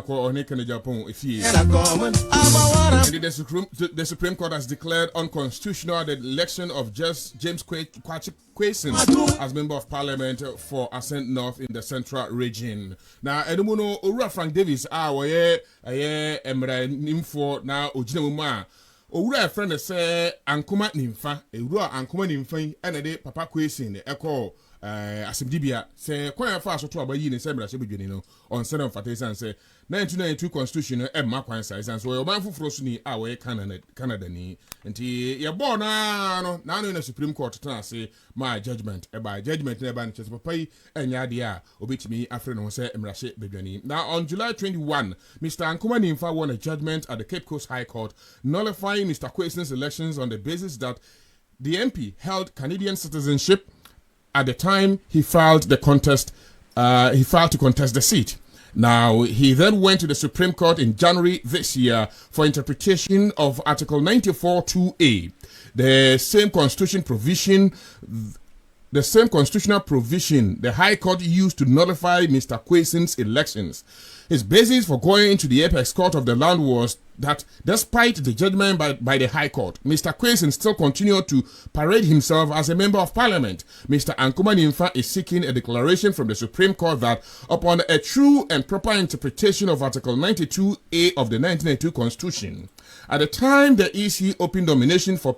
or Nikan Japan if he and the Supreme Court has declared unconstitutional the election of James Kwesi as Member of Parliament for ASIN North in the Central Region. Now, Edumuno Ura Frank Davis aye emra nimfo na oginamuma Owura friend say ankoma nimfa ewura ankoma nimfa ene de Papa Kwesi ne eko asimdibia say kwan fa so to abayi ne say mra se bedwani no on seven fatisa say 1992 constitution emma kwan size and so your man fufuro so ni awe Canada ni nti ye born no na no Supreme Court tan say my judgment by judgment na ban chese papa yi enya de a obetimi afre no say mra se bedwani. Now on July 21 Mr. Ankoma Nimfa won a judgment at the Cape Coast High Court nullifying Mr. Kwesi's elections on the basis that the MP held Canadian citizenship at the time he filed to contest the seat. Now, he then went to the Supreme Court in January this year for interpretation of Article 94(2)(a), the same constitutional provision the High Court used to nullify Mr. Kwesi's elections. His basis for going to the apex court of the land was that despite the judgment by the High Court, Mr. Kwesi still continued to parade himself as a member of Parliament. Mr. Ankoma Nimfa is seeking a declaration from the Supreme Court that upon a true and proper interpretation of Article 92(a) of the 1992 Constitution, at the time the EC opened nomination for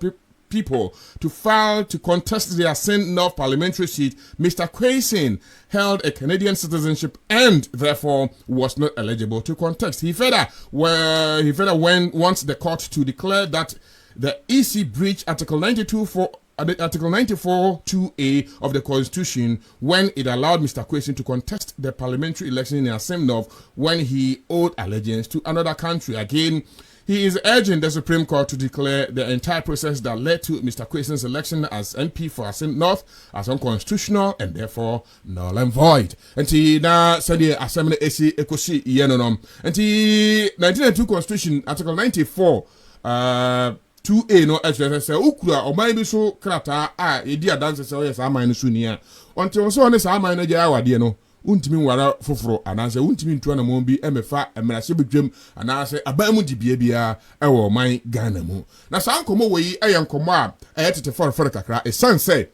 people to file to contest the ASIN North parliamentary seat, Mr. Kwesi held a Canadian citizenship and therefore was not eligible to contest. He further wants the court to declare that the EC breached Article 94(2)(a) of the Constitution when it allowed Mr. Kwesi to contest the parliamentary election in ASIN North when he owed allegiance to another country. Again, he is urging the Supreme Court to declare the entire process that led to Mr. Kwesi's election as MP for ASIN North as unconstitutional and therefore null and void. And na said the assembly AC ekosi yenonom. And 1992 Constitution Article 94 2A no actually say ukura o man bi so krata a edi adanse say yes aman so nia. Until so on this aman no ja awade no. Untimi wara foforo anase untimi ntua na mo bi emefa emerase bedwam anase abamu dibia bia ewo man Ghana mu na san komo we nkomo a tete for kakra e san say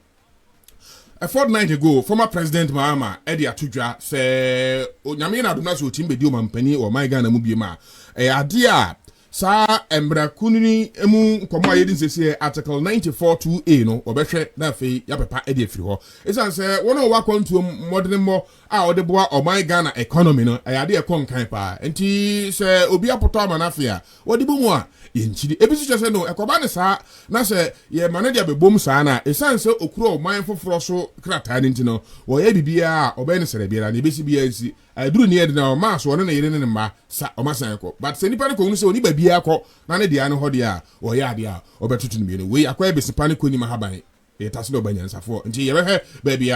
a fortnight ago former president Mahama edi atudwa say onyame na aduna so timbedi o mampani o man Ghana mu bi ma ade a sa embra kunini emu nkomo a yedin sese Article 94(2)(a) no obehwe na afei ya pepa edi afiri ho esan se won o wakwantu modern mo a odeboa o man Ghana economy no ayade e konkan pa enti se obi apoto amanafia odibo mu a yenchiri ebisu chese no ekoba ne sa na se ye manager bebom sa na esan se okuro o man foforo so krata ni ntino wo ye bibia obe ne sere bia na ebisi bia nsi aduru ni edina o ma so one na yire ne ma sa o masan ko but se nipa ne ko nu se oni ba bia ko na ne dia ne ho dia o ya dia obetutu ni no we akwa ebisipa ne ko ni mahaban it no banyansafo nti ye baby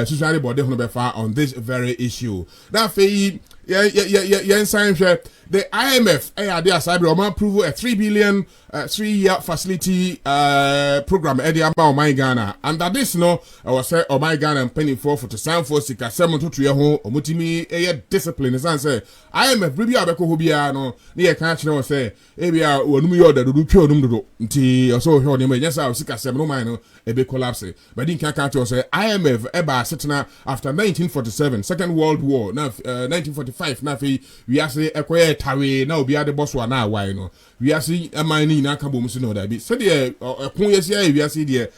society body hono be fa on this very issue that fe the IMF ade asabe o man approve a 3 billion 3-year facility program ade amba o man Ghana and that this no was say o man Ghana penny for to sign for sika 7 to 2 ho omotimi discipline san say IMF bibia abeko ho bia no ne ye kan kire o say e bia wonum ye oda do twa onum do nti o so ho ne ma nyesa sika 7 no man no e be collapse but din kan kire say IMF eba setna after 1947 Second World War na 1945 na fe we ase ekoye tawe na obi ade boso na awai no we ase amani na aka bom so no da bi se de ekon yesi ya we ase de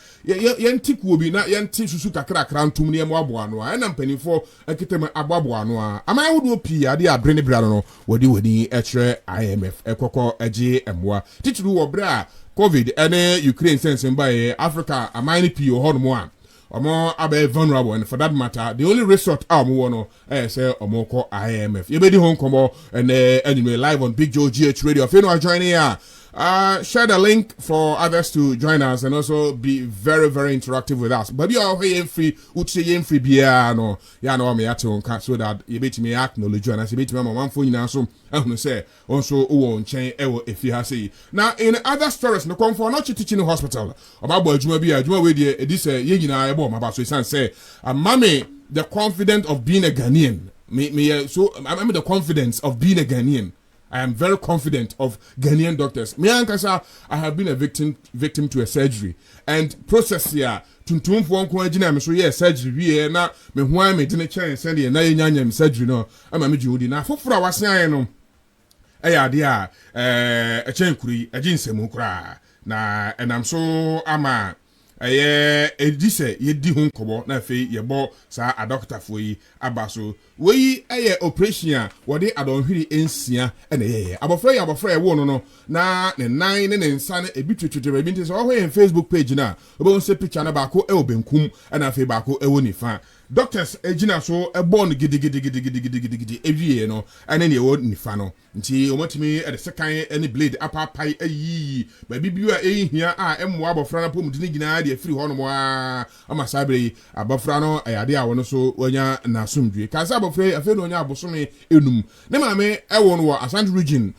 yentiku obi na yenti susu kakra krantum ne mo aboano a na mpanifo akitem aboano a amai wodo pi ade abrene bra no wodi ekire IMF ekoko age emwa tituru wo bra COVID ene Ukraine sense mba Africa amani pi o hono mo a omo abe vulnerable and for that matter the only resort omo no say omo ko IMF you be the home komo and anyway live on Big Joe GH Radio if you know joining here share the link for others to join us and also be very very interactive with us but you are free uche yen free bia no ya no me ate on so that you bet me acknowledge and as you bet me man phone nyina so ehunu say also wo nchen ewo efi ha sei now in other stories no come for not teaching hospital about adwuma bi adwuma we dey edi say ye nyina ebo ma ba so san say amame the confident of being a Ghanaian So I'm the confidence of being a Ghanaian. I am very confident of Ghanaian doctors. Me ankasa, I have been a victim to a surgery and process here. Tuntum for one kwajina me so yeah surgery we na me ho am me chance send na yenya surgery no ama me judi na foforo wasen no eya de a chenkuri aginsemu kura na enam so ama edise yedi ho nkobo na fe yebo sa a doctor for yi abaso we operation a wode adonhwiri ensia na abofra wo no na ne nan ne nsa na ebitwetwetwe ba bi nti so ho en Facebook page na obo se picture na ba ko obenkum na fe ba ko ewo nifa doctors ejina so ebon gidi ewie no ane ne ewo nifa no nti omotimi e de sekan any blade apapai ayi ba bibia ehia a emmo abofra na pom dini gina de afiri ho no mo ama sabre abofra no ayade a wono so wanya na asumdwe kansa abofra afi no nya abosome enum ne maame ewo no Asante region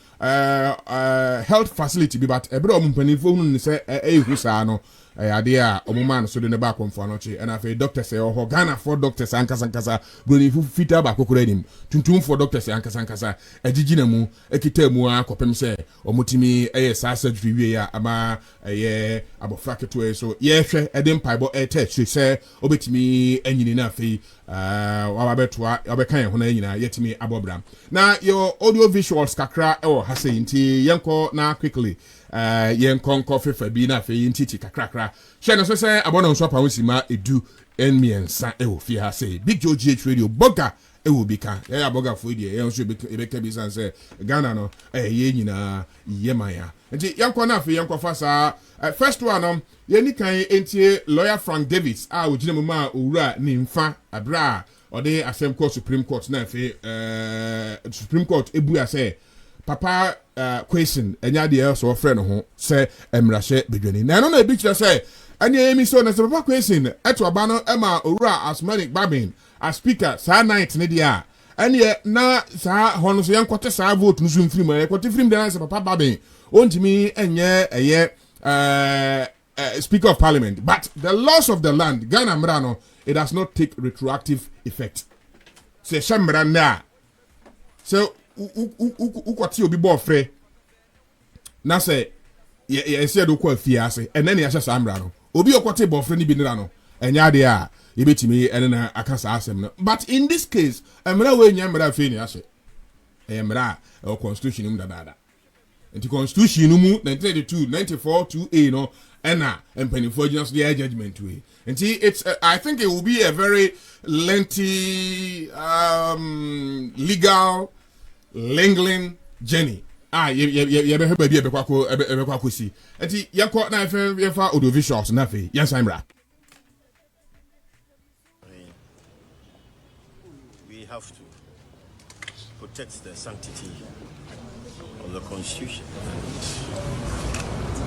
health facility bi but ebere ompanifo hunu ne se ehu saa no ayade a omuma no so de ne ba konfo no che na afi doctors ho Ghana for doctors ankasa broni fu fita ba kokora nim tuntum for doctors ankasa agigina mu ekita mu akopem se omotimi saa surgery wie ya ama abofra keto so ye hwe edem paibo etech se obetimi anyini na afi wababetwa obekan ho na anyina yetimi abobram na your audio visuals kakra hase nti yenko na quickly yenko fefa bi na afi ntiti kakra hwe no so se abona nso pa wosima edu enmiensa fi ha say Big Joe GH Radio Boga Wo Bi Ka Boga fo die nso ebeka bi san say Ghana no ye nyina yemaya nti yanko na afi yanko fa sa first one yeni kan entie lawyer Frank Davis ojina mu ma owura ni mfa abra ode Assembly Court Supreme Court na afi Supreme Court ebu ya say papa question enya de so frɛ no ho say emrahye bedwani na no na ebi kira say ani emi so na papa question eto aba no ema owura Asmanic Babin as speaker sa night ne dia ani na sa hono so yankote sa vote no so mfiri ma yankote firi dem na papa Babin ontimi enye speaker of parliament but the laws of the land Ghana mra it does not take retroactive effect se shamra na so ukwati obi bo frɛ na se ye se do kwa fie ase ene ne ya hye sa mra no obi okwati bo frɛ ni bi nra no enya de a yebetimi ene na akasa asem no but in this case mra we nya mra fe ni ase mra o constitution mu dada enti constitution mu 1992 94 2A no ena empanifo just the judgment way enti it's I think it will be a very lengthy legal lingling journey ye be heba bi be kwa si enti yakọ na ye fa audio visuals na fe yan samra we have to protect the sanctity of the Constitution.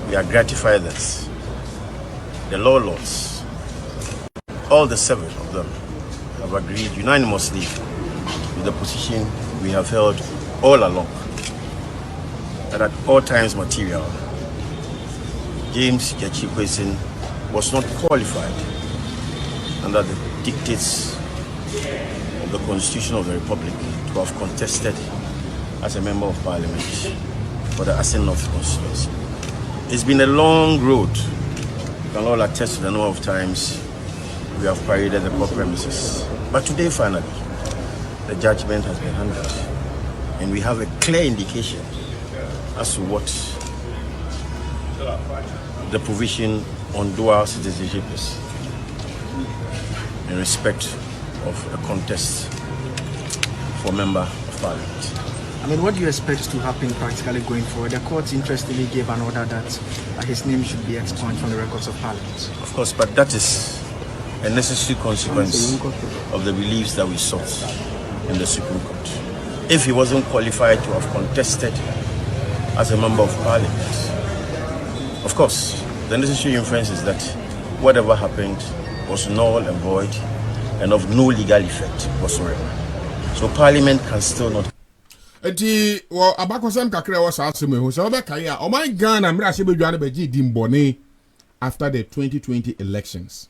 We are gratified that the lords, all the 7 of them, have agreed unanimously with the position we have held all along, that at all times material, James Kwesi was not qualified under the dictates of the Constitution of the Republic to have contested as a member of Parliament for the ASIN of constituency. It's been a long road. You can all attest to the number of times we have paraded the court premises. But today, finally, the judgment has been handed, and we have a clear indication as to what the provision on dual citizenship is in respect of a contest for member of Parliament. I mean, what do you expect to happen practically going forward? The court interestingly gave an order that his name should be expunged from the records of Parliament. Of course, but that is a necessary consequence of the beliefs that we sought in the Supreme Court. If he wasn't qualified to have contested as a member of Parliament, of course, the necessary inference is that whatever happened was null and void and of no legal effect whatsoever. So Parliament can still not. Eti wo abakosem kakra wo sa asem ehu so be kai a o my Ghana mira se bedwane beji dimbone after the 2020 elections.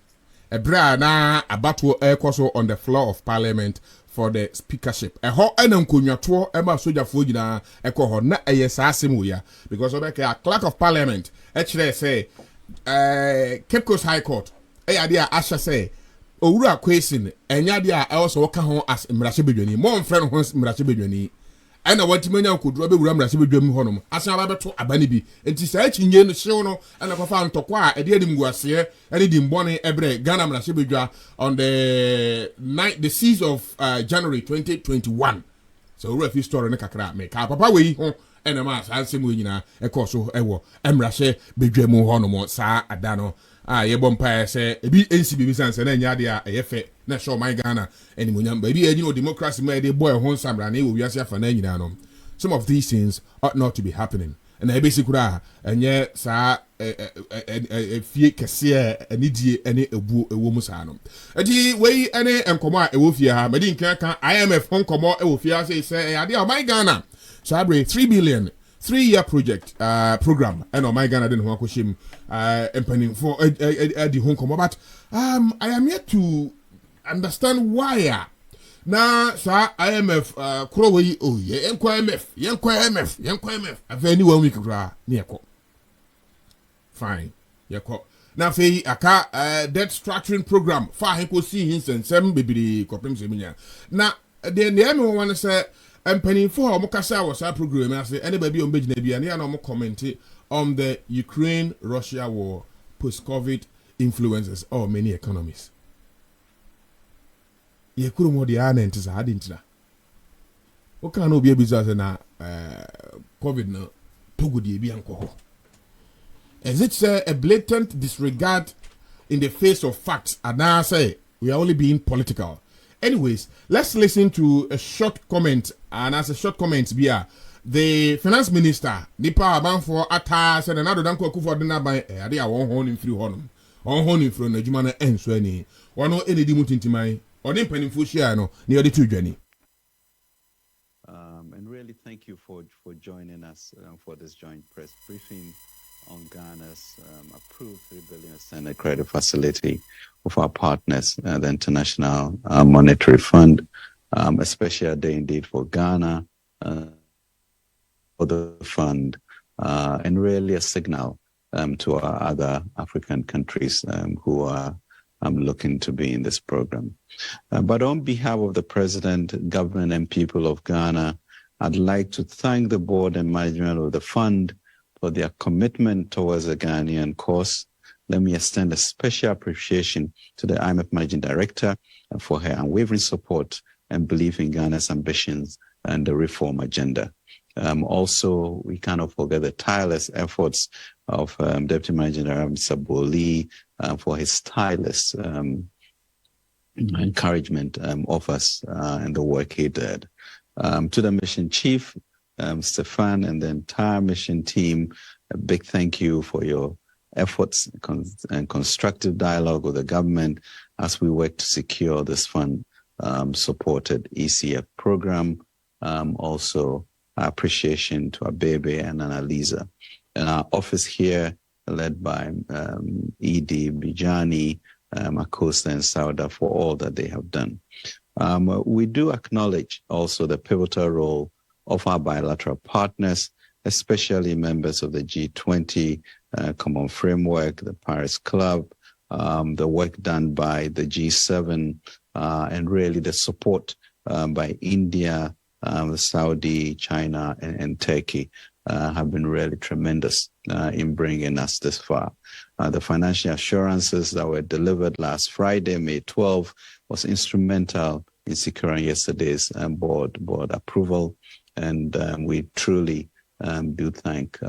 Ebra na abato ekoso on the floor of Parliament for the speakership. Ho enam konwato ema sojafo nyina ekọ ho na eye saa asem wo ya because obeke a clerk of parliament kire say Cape Coast High Court ade a asha say owura Kwesi enya de a also woka ho as mrahye bedwani mo mfre no ho mrahye bedwani ana watimanya koduro be wura mrahye bedwami ho no asan ba beto abane bi enti saa chinye no hyew no ana kofa ntokwa a ade adim guase ade di mbone ebre Ghana mrahye bedwa on the 6th of January 2021 so owura fi story ne kakra me ka papa we ho ena ma saa nsem we nyina ekoso ewo mrahye bedwamu ho no mo saa ada no ye bompa se ebi ensi bibi sanse na nya de a eyefe na show my Ghana animunyam ba ebi enyi o democracy ma de boy ho samra na e wo wiase afa na nyina no some of these things ought not to be happening and e be sikura enye saa fie kese anidie ene ebu ewo mu saa no edi we ene enkomo a ewo fie ha medi nkan IMF honkomo ewo fie ha say ade o my Ghana so abre 3 billion 3-year project program and on my Ghana den ho akoshim empany for the home come but I am yet to understand why na sa IMF krowe oh ye IMF aveni 1 week kra na yeko fine yeko na fe aka debt structuring program fa he ko see hinsensem bebiri kopem seminya na the name we want to say empany for mukasa was our program and say anybody on page na bia na no comment on the Ukraine-Russia war post-COVID influences or many economies. Ye kuru mo di anent za adintra. O kan obi ebiza say na COVID na togo di ebi anko ho. Is it a blatant disregard in the face of facts and now say we are only being political? Anyways, let's listen to a short comment and as a short comment be the finance minister nipa abanfo ata said another danko akufo de na ban ade a won ho nimfiri ho no on ho nimfiri na adwuma na enso ani wono enedi mutintiman ode mpanimfo hia no ne ode tu dwani. And really thank you for joining us for this joint press briefing on Ghana's approved $3 billion credit facility of our partners, the International Monetary Fund, especially a day indeed for Ghana, for the fund, and really a signal to our other African countries who are looking to be in this program. But on behalf of the President, government, and people of Ghana, I'd like to thank the board and management of the fund for their commitment towards the Ghanaian cause. Let me extend a special appreciation to the IMF Managing Director for her unwavering support and belief in Ghana's ambitions and the reform agenda. Also, we cannot forget the tireless efforts of Deputy Managing Director Saboli for his tireless encouragement of us and the work he did. To the mission chief, Stefan, and the entire mission team, a big thank you for your efforts and constructive dialogue with the government as we work to secure this fund supported ECF program. Also, appreciation to Abebe and Annalisa. And our office here, led by Edie, Bijani, Makosta, and Sauda for all that they have done. We do acknowledge also the pivotal role of our bilateral partners, especially members of the G20 Common Framework, the Paris Club, the work done by the G7, and really the support by India, Saudi, China, and Turkey have been really tremendous in bringing us this far. The financial assurances that were delivered last Friday, May 12, was instrumental in securing yesterday's board approval. And we truly do thank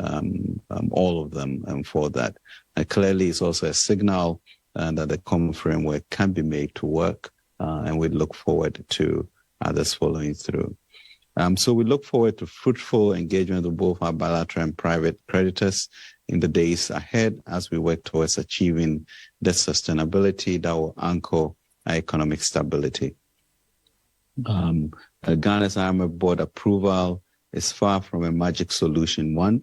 all of them for that. Clearly, it's also a signal that the common framework can be made to work, and we look forward to others following through. So we look forward to fruitful engagement with both our bilateral and private creditors in the days ahead as we work towards achieving the sustainability that will anchor our economic stability. Ghana's IMF board approval is far from a magic solution one.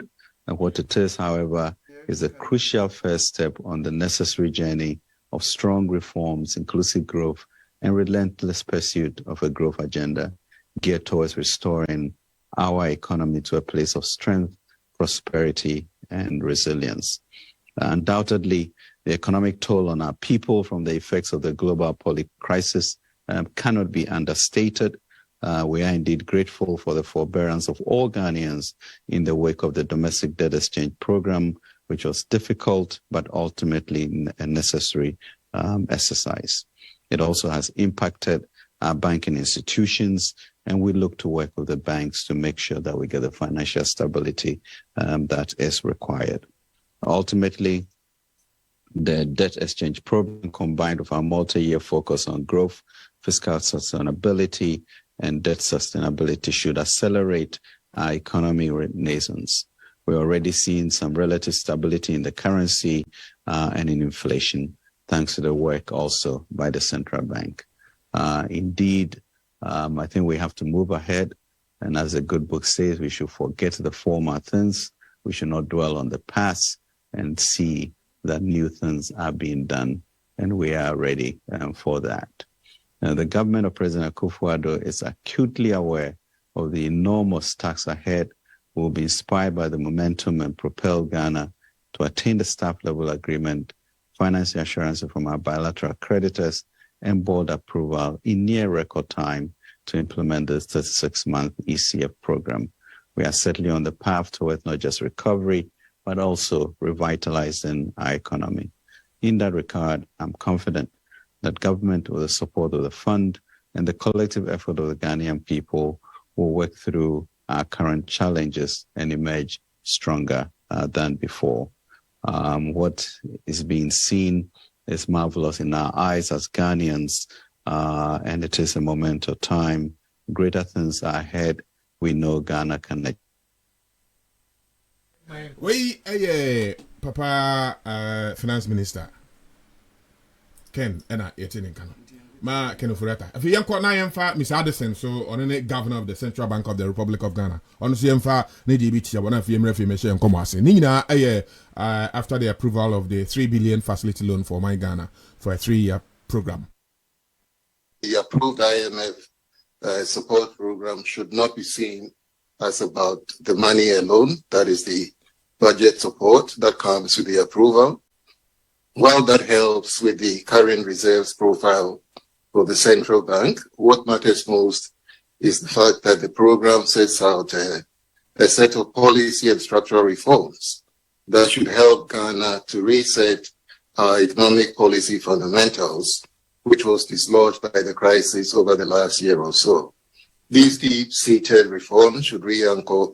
And what it is, however, is a crucial first step on the necessary journey of strong reforms, inclusive growth, and relentless pursuit of a growth agenda geared towards restoring our economy to a place of strength, prosperity, and resilience. Undoubtedly, the economic toll on our people from the effects of the global public crisis cannot be understated. We are indeed grateful for the forbearance of all Ghanaians in the wake of the domestic debt exchange program, which was difficult but ultimately a necessary exercise. It also has impacted our banking institutions, and we look to work with the banks to make sure that we get the financial stability that is required. Ultimately, the debt exchange program, combined with our multi-year focus on growth, fiscal sustainability, and debt sustainability, should accelerate our economy renaissance. We're already seeing some relative stability in the currency and in inflation, thanks to the work also by the central bank. Indeed, I think we have to move ahead. And as the good book says, we should forget the former things. We should not dwell on the past and see that new things are being done. And we are ready for that. The government of President Akufo-Addo is acutely aware of the enormous task ahead. Will be inspired by the momentum and propel Ghana to attain the staff level agreement, financial assurance from our bilateral creditors, and board approval in near record time to implement the 36-month ECF program. We are certainly on the path towards not just recovery, but also revitalizing our economy. In that regard, I'm confident that government, with the support of the fund and the collective effort of the Ghanaian people, will work through our current challenges and emerge stronger than before. What is being seen is marvelous in our eyes as Ghanaians, and it is a moment of time. Greater things are ahead. We know Ghana can. Papa, Finance Minister Ken, Ena, Yetin Kano. Ma Ken Fureta. If you yanko na yemfa Mr. Addison, so on the governor of the Central Bank of the Republic of Ghana. On the yemfa ne DBT abona fi emre fi me share nkomo ase. Ni nyina after the approval of the 3 billion facility loan for my Ghana for a 3-year program. The approved IMF support program should not be seen as about the money alone. That is the budget support that comes with the approval. While that helps with the current reserves profile for the central bank, what matters most is the fact that the program sets out a set of policy and structural reforms that should help Ghana to reset our economic policy fundamentals, which was dislodged by the crisis over the last year or so. These deep-seated reforms should re-anchor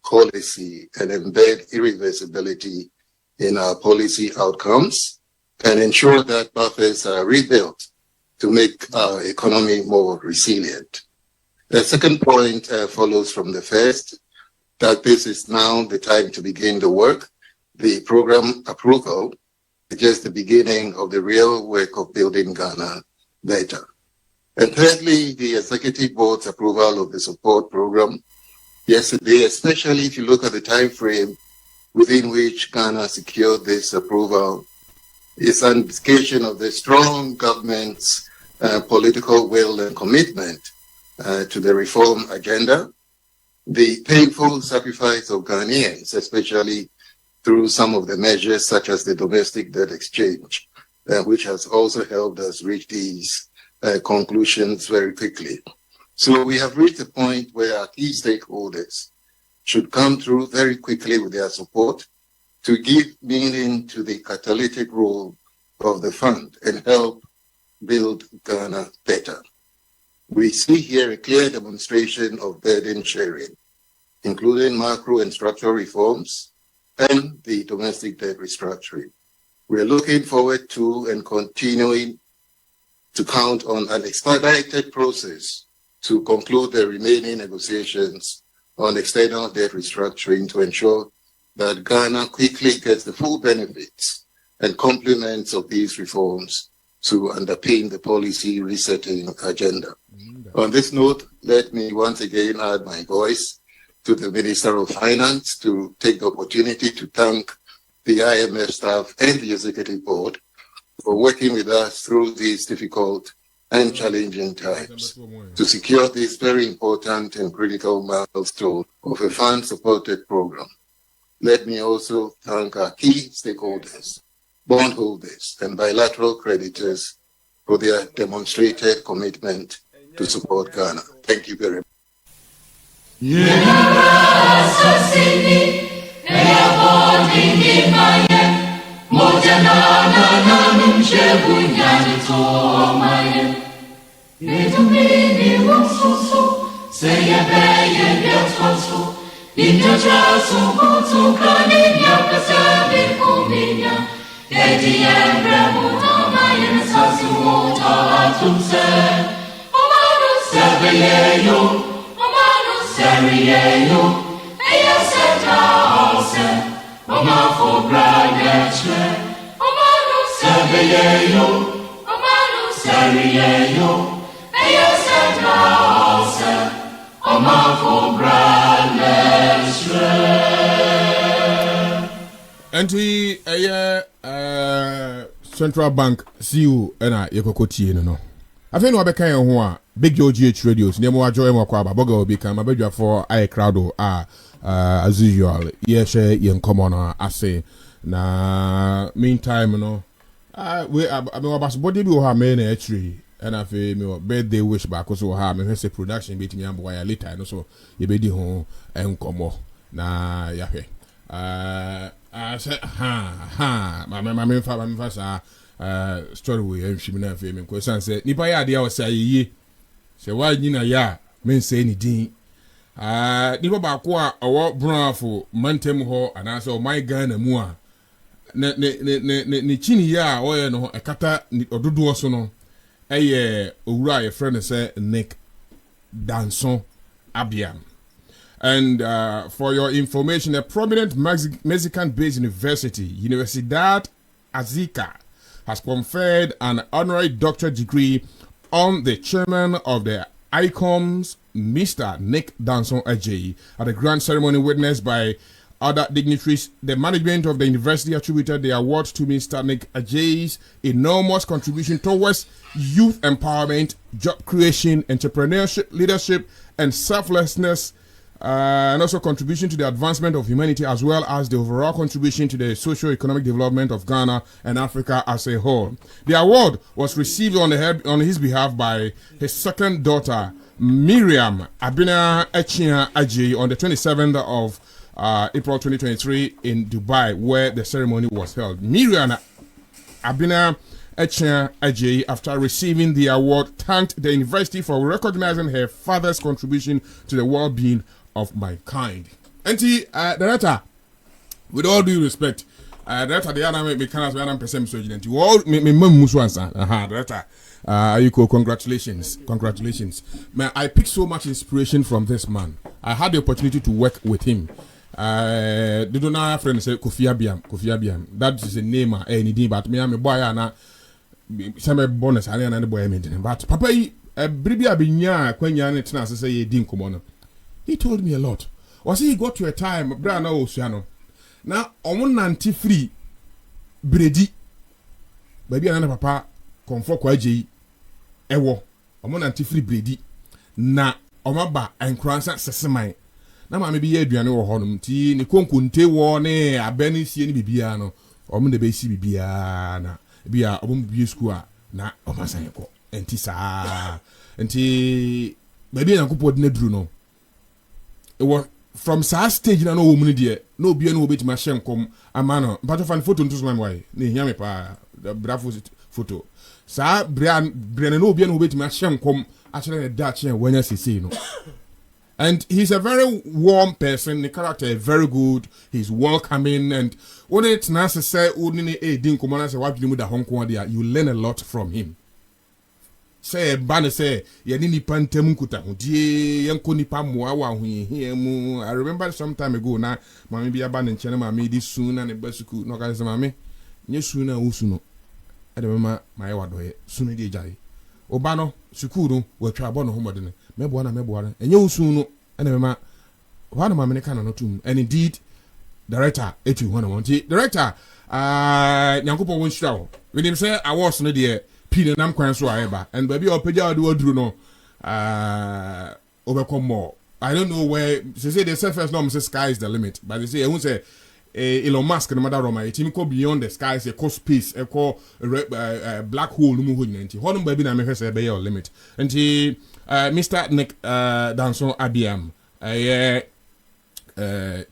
policy and embed irreversibility in our policy outcomes and ensure that buffers are rebuilt to make our economy more resilient. The second point follows from the first, that this is now the time to begin the work. The program approval is just the beginning of the real work of building Ghana better. And thirdly, the executive board's approval of the support program yesterday, especially if you look at the time frame within which Ghana secured this approval, is an indication of the strong government's political will and commitment to the reform agenda. The painful sacrifice of Ghanaians, especially through some of the measures such as the domestic debt exchange, which has also helped us reach these conclusions very quickly. So we have reached a point where our key stakeholders should come through very quickly with their support to give meaning to the catalytic role of the fund and help build Ghana better. We see here a clear demonstration of burden sharing, including macro and structural reforms and the domestic debt restructuring. We're looking forward to and continuing to count on an expedited process to conclude the remaining negotiations on external debt restructuring to ensure that Ghana quickly gets the full benefits and complements of these reforms to underpin the policy resetting agenda. On this note, let me once again add my voice to the Minister of Finance to take the opportunity to thank the IMF staff and the Executive Board for working with us through these difficult and challenging times. To secure this very important and critical milestone of a fan-supported program, let me also thank our key stakeholders, bondholders, and bilateral creditors for their demonstrated commitment to support Ghana. Thank you very much. Anti Central Bank CEO na yekokotie no. Afei no abeka ye ho a Big GH radios ne mo ajo mo kwa ba Boga Wo Bi Ka ma badwa for I crowd as usual. Ye share ye nkomo no ase na meantime no we abas body bi wo ha me na actually and afei me birthday wish back so ha me say production bit me ambo ya later no so ye be di ho nkomo na ya hwe I said, my father, story we have she na fe me question say nipa ya de say ye say why nyina ya men say anything nipa ba ko a owo brafo mantem ho ana say o my Ghana mu a ne chini ya o ye no ekata ododo so no eye owura ye friend say Nick Danson Abiam. And for your information, a prominent Mexican-based university, Universidad Azteca, has conferred an honorary doctorate degree on the chairman of the ICOMS, Mr. Nick Danson Ajayi, at a grand ceremony witnessed by other dignitaries. The management of the university attributed the award to Mr. Nick Ajayi's enormous contribution towards youth empowerment, job creation, entrepreneurship, leadership, and selflessness, and also contribution to the advancement of humanity, as well as the overall contribution to the socio-economic development of Ghana and Africa as a whole. The award was received on his behalf by his second daughter, Miriam Abina Echia Ajayi, on the 27th of April 2023 in Dubai, where the ceremony was held. Miriam Abina Echia Ajayi, after receiving the award, thanked the university for recognizing her father's contribution to the well-being of mankind. Auntie, director, with all due respect, director, the other me can as well percent so you all me musu answer. Director, Ayuko, congratulations. Man, I picked so much inspiration from this man. I had the opportunity to work with him. The donor friend say Kofi Abiam. That is a name anything, but me am a boy na some bonus and another boy maintain. But Papa, Bribia Binya, Quenya, and Tnas say ye din komono. He told me a lot. Was he got to a time, Brana Oceano. Now, on 93 Bredi, baby, another papa, comfort Kwaji, Ewo, on 93 Bredi, na, Omaba, and Cransa Sessamai. Now, maybe Adriano or Honum, Tea, Nikonkunte, Warne, a Benny, Sieni Bibiano, or Mun the Basi Bibiana, Bia, Obu Squa, na, Omasayako, and Tisa, and Tea, maybe a couple of Nedruno. It was from sa stage na no woman there no be no bit ma shem kom amano but of an photo to my way ne hear me pa the bravo photo sa brian no be no bit ma shem kom actually that chain when you see no. And he's a very warm person, the character is very good, he's welcoming, and when it's necessary you learn a lot from him. Say bana say yani nipa ntemu kuta hudie yanko nipa muawa huye mu. I remember some time ago na mami bi aba ne nchene mami di suna ne basuku no ka say mami nye suna usuno ade mama mai wadoye sunu di jai oba no suku no watwa abo no homode ne mebo na enye usuno ade mama wana mami ne kana no tum. And indeed director eti wana wanti director nyankopo won shira wo we dem say awards no de pin nam kwan so ayeba and baby opeja do odru no overcome more. I don't know where they say the surface norm says sky is the limit, but they say I won't say Elon Musk no matter Roma it go beyond the sky, say cause space, a call black hole no mo nti honum baby na me say be your limit. And Mr. Nick Danson Abiam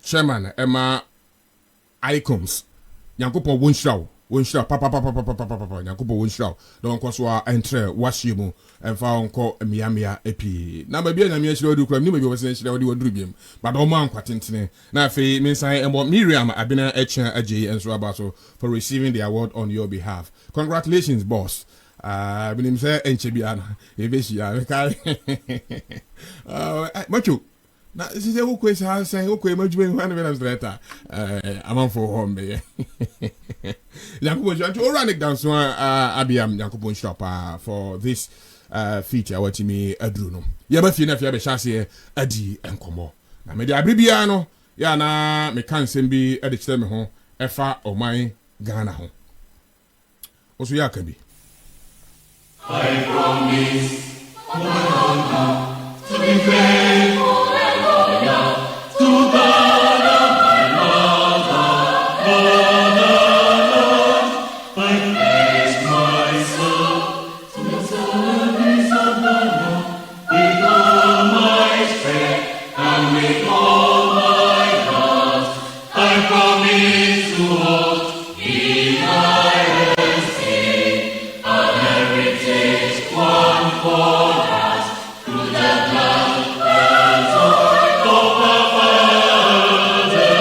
chairman Emma Icons Yankopo wonshraw papa Yankopo wonshraw don kwaso entre washimu emfa onko miamia epi na ba bia na me shiro du kram ni ba bi wose shiro di woduru biem but o man kwatentene na fe me san emo Miriam Abina echa aje enso abaso for receiving the award on your behalf. Congratulations boss. Binim say enche bia na e be shia me kai macho na si se ukwe sa say ukwe majube wan be na strata amon for home be Yankubo Janto Oranik Danso Abiam Yankubo shop for this feature what me adru no ya ba fi na fi be chance adi enkomo na me de abribia no ya na me kan sem bi ade kire me ho efa oman Ghana ho oso ya ka bi I promise to be faithful and loyal to God and my mother, Lord. I pledge myself to the service of the Lord with all my strength and with all my heart. I promise to hold in my esteem a heritage won for us through the blood and sword of our fathers.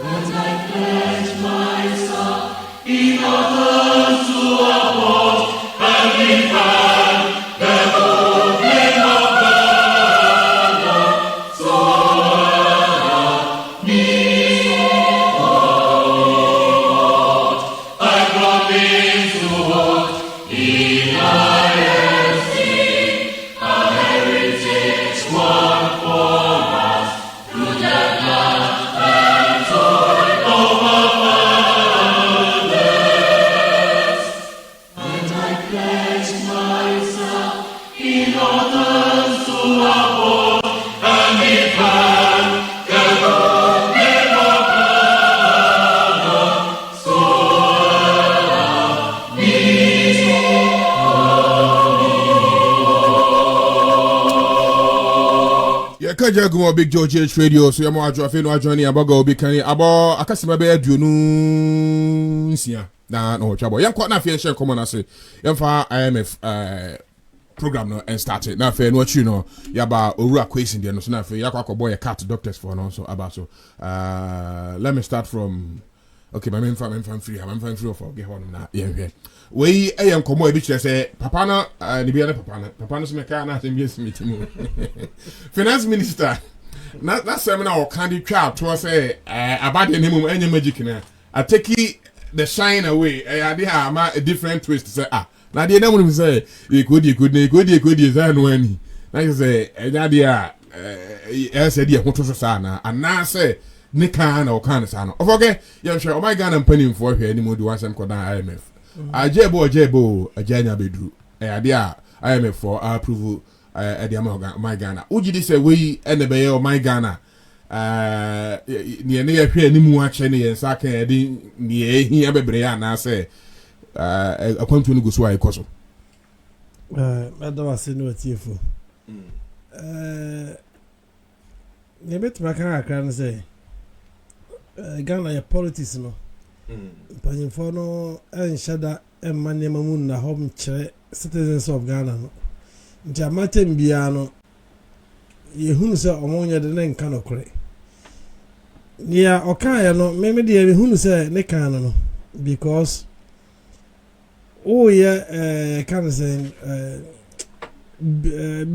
And I pledge myself in order to uphold and defend the good name of Ghana. So help me, Lord. I promise to hold in my esteem a heritage won for us through the blood and sword of our fathers. And I pledge myself in order to uphold and defend the good name of Ghana. So help me, ya kaja gumo Big George H Radio so ya mo ajo afi no ajo ni Boga Wo Bi Ka ni abo akasima be aduonu nsia na no twabo yanko na afi share common ase yamfa IMF program no and started na afi no achi no yaba owura question there no so na afi yakwa akobo ya KATH doctors for no so about so let me start from okay my main free for get one na yeah we ayam komo e bi kire say papa na ni bia na papa no so me ka na asem bi esmiti mu finance minister na seminar o kan di twa to say abade ni mu enye magic na ateki the shine away ade ha ma a different twist say na de na mu say e kodi say no ani na say enya de say de ho to so na ana say ne kan na o kan sa no ofoge ye hwe o my Ghana mpanim for hwe ani mu di wasem kodan IMF ajebo ajanya bedru ade IMF for approve ade my Ghana ujidi say we ene be o my Ghana ne ne ye hwe ani mu a che ne ye nsa kan ade ne ehia bebre ya na say akwantu no guso ayi koso adawa se no atiefo ne betuma kan akra no say Ghana ya politics no panyimfo no enshada emane mamun na hom chere citizens of Ghana no njamatem bia no yehunu se omonye de ne nka no kore nia okaya no meme de yehunu se ne kan no because can say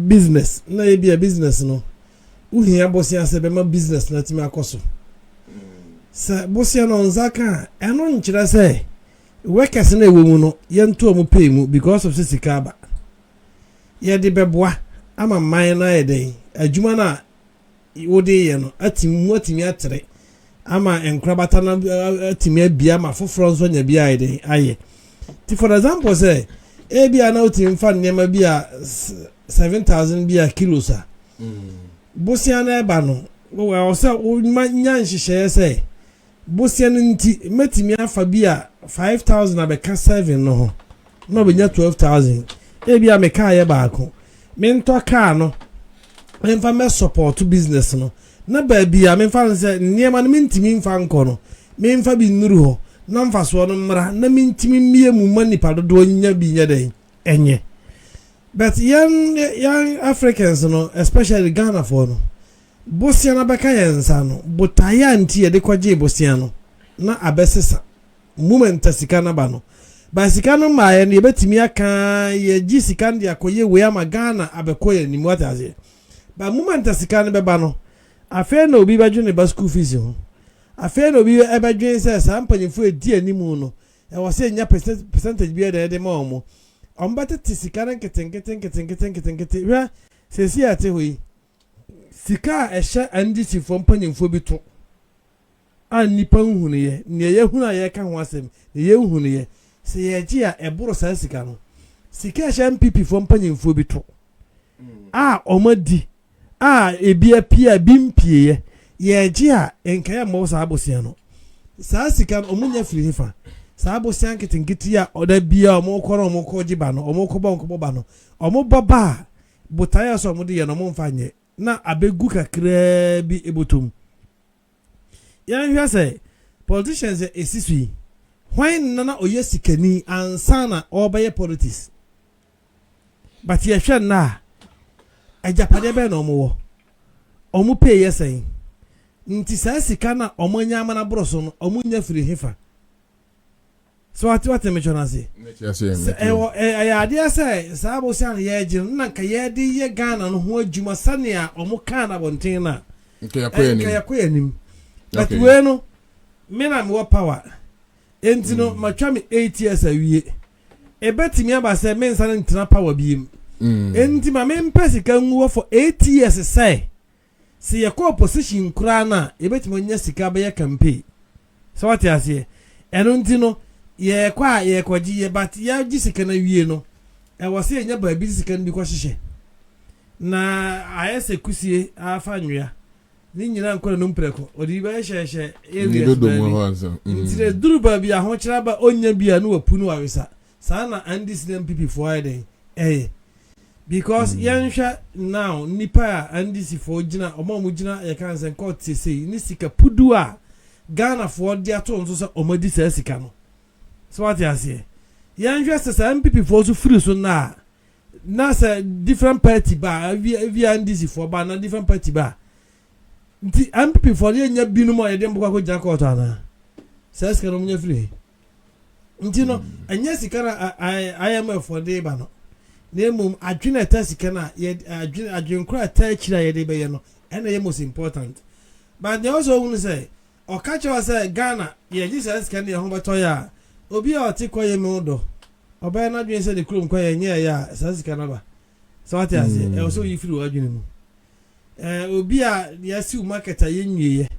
business na e bia business no uhia bosia se be ma business na timi akoso sa bosia no nzaka eno nkyira say workers na ewo mu no yento omu pay mu because of sisikaba ye de beboa ama man na ye den adwuma na wode ye no atimi atere ama enkrabata na atimi abia ma foforo nso nya bia ye den aye For example, say, ebi anauti mfa nneema bi a 7,000 bi a kilos a. Bosia na eba no, wo say nya nhihye say. Bosia no nti metimi afa bi a 5,000 abeka 7 no ho. No be nya 12,000. Ebi a meka ye baako. Me nto car no. Me mfa me support business no. Na ba bi a me mfa say nneema no mentimi mfa nko no. Me mfa bi nuru ho. Na mfa so no mra na mentimi mie mu manipa dodo nya bi nya den enye. But young Africans no, especially Ghana for no. Bosia na beka yensa no, botaya nti ye de kwaje bosia no. Na abesesa. Moment sika na ba no. Ba sika no ma ye ne betimi aka ye gi sika ndi akoye we ama Ghana abekoye ni mwataze. Ba moment sika no beba no. Afa na obi badwe ne ba school fees ho. Afa na obi ebadwe se sa mpanyefo edi animu no. E wo se nya percentage bi de ma omo. Ombate tisikana nketen wa sesi ate hoyi sika ehye andisi fo mpanyimfo bi to a nipa nhunu ye ne ye hunu a ye ka ho asem ne ye nhunu ye se ye gi a eboro sa sika no sika ehye MPP fo mpanyimfo bi to a omadi a ebia pia bimpie ye gi a enka ya mo sa abosia no sa sika omunya firi hifa Sabo siankiti nkiti ya oda biya omokoro omokoji bano omokobo bano omoboba botaya so omudi ye no momfanye na abegu kakra bi ebotum ya hwa say politicians esisui when nana oyesikani ansana obaye politics but ye hwe na ajapade be no omowo omu pay yesen nti sa sika na omanya amana broso no omunya firi hefa. So what me chona say? I idea say sabo san ye jin na ka ye di ye Ghana no ho adwuma sane a omo ka na bonten na. Nke yakoyanim. But we no me na me power. Enti no matwa me 8 years awie. E betimi aba say me nsa ntina power biem. Enti ma me mpesi ka nwo for 8 years say. Se ye ko opposition kura na e betimi nya sika ba ye campaign. So what you say? Eno enti no ye kwa ye kwaji ye but ya jisika na wie no e wo se nya ba bi sika ndi kwa hihye na ayese kusie afa nwia ni nyina nkora no mpreko odi ba hye area ntire duru ba bi aho kira ba onya bia no wapu no awesa sa na andis dem pipi for iden because yanhwa now nipa andis for gina omo gina ye kan sen court say ni sika pudu a Ghana for dia to nso se omadi sa sika no. So what you say? Young just as MPP for so free so na say different party ba we and this for ba na different party ba. Nti MPP for ye nya binu mo ye dem kwa Jakarta ana. Says can no free. Nti no anya sika na IMF for dey ba no. Na mum adwena ta sika na ye adwen kra ta kira ye dey be ye no. And the most important. But they also want to say o catch us say Ghana ye Jesus can ye ho beto ya obi a oti koye me odo oba na dwen se de krom koye nye ya sasika na ba so what you say e so yifiri wadwene mu obi a ya si market aye nwie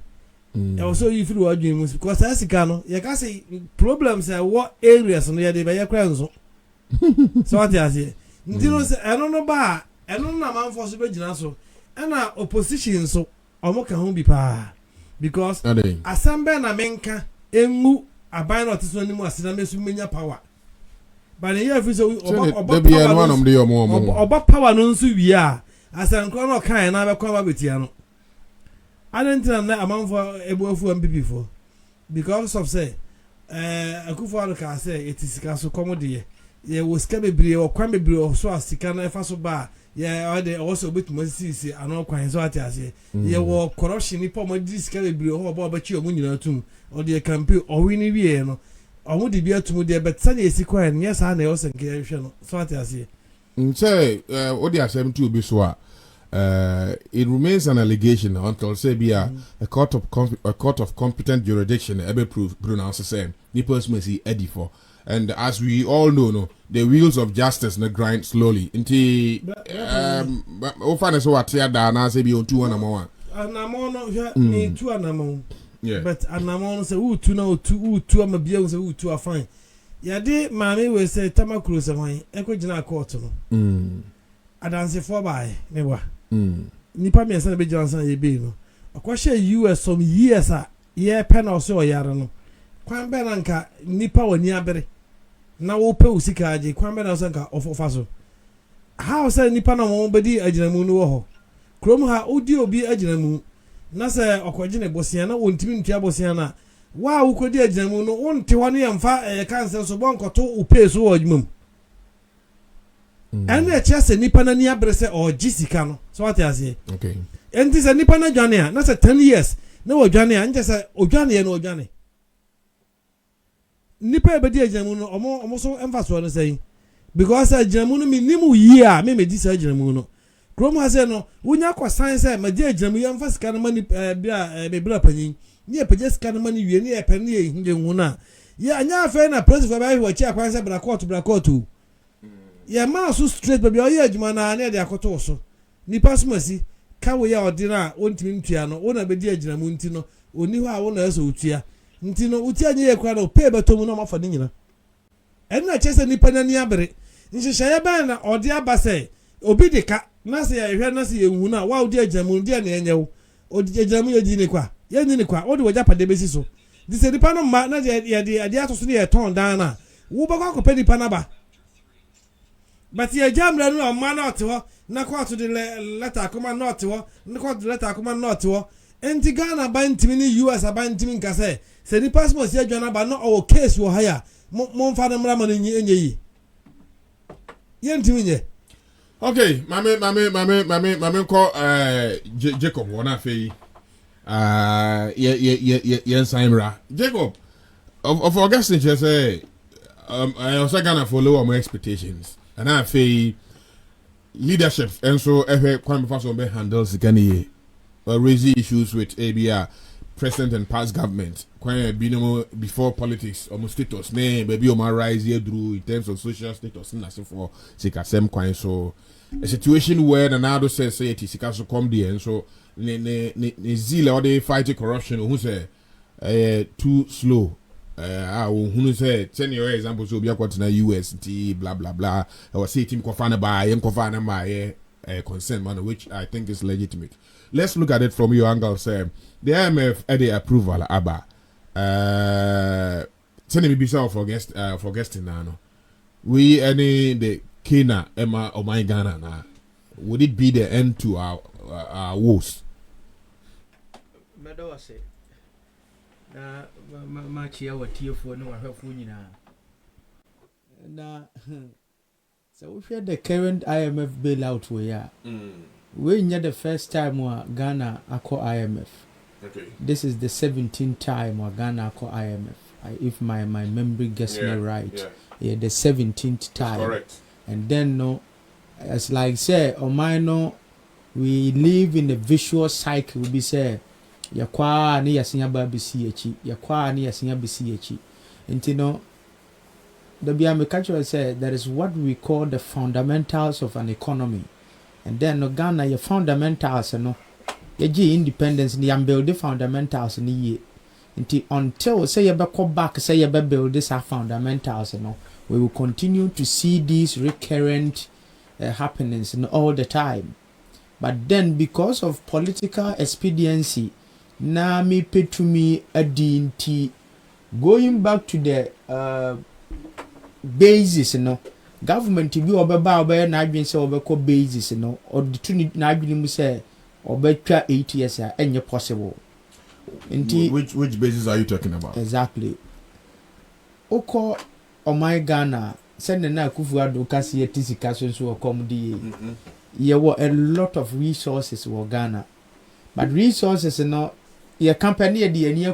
e so yifiri wadwene mu because sasika no ye ka say problems what areas no ye de be ye kra nso so what you say ndino se eno no ba eno na manfo so be gina so na opposition so omo ka ho bi pa because asambe na menka engu aban not so ni mu asina mesu menya power but here fi so oba power no nso wi a asankro no kan na be kwa ba betia no adentina na amanfo ebuafu MPP for because of say akufo ka say etisika so komode ye was ka bebre o kwa bebre so asika na efa so ba ye ode also betu sisi ano kwan so atiase ye wo corruption ni po mo disika bebre ho ba chi omu nyina tum o de campaign o wini wie no omu de bia tum de bet sane esiko en yes ha na yo senke hwe no so atiase say o de asem tu obi so a it remains an allegation until say be a court of competent jurisdiction ebe pronounce say the person may see Eddie for. And as we all know, the wheels of justice no grind slowly. Inti ofane so atia da na say be on 2 1 anamo no me 2 anamo. Yeah. But anamo no say 2 na 2 ama bia say 2 afine. Yadi mami we say tamakuru se hwan eko gina court no. Adanse for by mewa. Nipa me say be gina san ye be no. Akwahye US some years a ye pen also oyare no. Kwan be na nka nipa wani abere. Na wo pe usika aje kwan be na so nka ofofa so. How say nipa na mo bedi aginamu no wo ho. Krom ha odi obi aginamu. Na say okogine bosia na wontimi ntua bosia na. Wa ukodi aginamu no wonte hɔ ne yɛmfa cancer so bonkoto upe so wajmum ene chese nipa na ni abre se ogisika no so what ase okay enti se nipa na dwane a na se 10 years na wodwane a nje se odwane na odwane nipa ebedi aginamu no omo so emfa so no sei because aginamu no minimu yi a me medi se aginamu no krom ha se no wonya kwa science ma di aginamu yɛmfa sika no mani bia bebra panyin ni page scan money wie ni e pen ni hinde huna ya anya afa na president ba hi chi akwan se bra court ya ma so straight baby o ya adwuma na na de akoto so ni pasmasi ka wo ya odina ontimi ntua no wona be di agina mu nti no oni ho a wona eso utua nti no utia nye ekwa no pay beto mu no mafa ni nyina en na chese ni pana ni abere nhihya ya ba na odi abase obi de ka na se ya hwe na se yehu na wa odi agina mu ndi na enyewo odi agina mu yedi ni kwa yeni ni kwa odi waja pade besi so di se nipa no ma na de ade atoso ne ye ton dan na wo ba kwa pedi pa na ba but ye jamra no ma na otewo na kwa to de letter kuma na otewo na kwa de letter kuma na otewo enti Ghana ba ntimi ni US ba ntimi nka se ni passport se adwana ba no o case wo haya mo mfa na mra ma no enye yi ye ntimi nye okay mame ko Jacob wona fe Simra. Jacob, of Augustine just say, I also gonna follow my expectations, and I feel leadership, and so if Kwame Fasombe handles the raising issues with ABR, present and past government, Kwame Binomo before politics, almost status, name, baby, my rise here through in terms of social status, and so for Sikasem Kwame. So a situation where the Nado says, say it is Sikaso come there, and so. Ne zeal or they fight corruption who say too slow who say 10 year example so be a na US blah blah blah or say team kofana by my consent man which I think is legitimate. Let's look at it from your angle. Say the IMF had the approval aba send me bisa for guesting now we any the Kenya Emma or my Ghana now would it be the end to our woes? Medo say na ma chia watiefo no wahwefo nyina na so we hear the current IMF bailout we are we nya the first time wa Ghana akọ IMF. Okay, this is the 17th time wa Ghana akọ IMF if my memory gets me right. Yeah, the 17th time. that's correct. And then no as like say o minor we live in a visual cycle. We be say yakwa ni yasia ba bisi echi yakwa ni yasia bisi echi nti no the biamekacho say that is what we call the fundamentals of an economy. And then no Ghana your fundamentals no ye independence ni am build the fundamentals ni ye nti until say you go back say you build this fundamentals no we will continue to see these recurrent happenings all the time. But then because of political expediency na me petumi adinti going back to the basis no government bi obeba obe na adwen se obekọ basis no or the two na adwen mu se obetwa 8 years enye possible. Which basis are you talking about? Exactly. Oko my Ghana send na Akufo-Addo kasi yetisika so come di ye were a lot of resources in Ghana, but resources no your company the any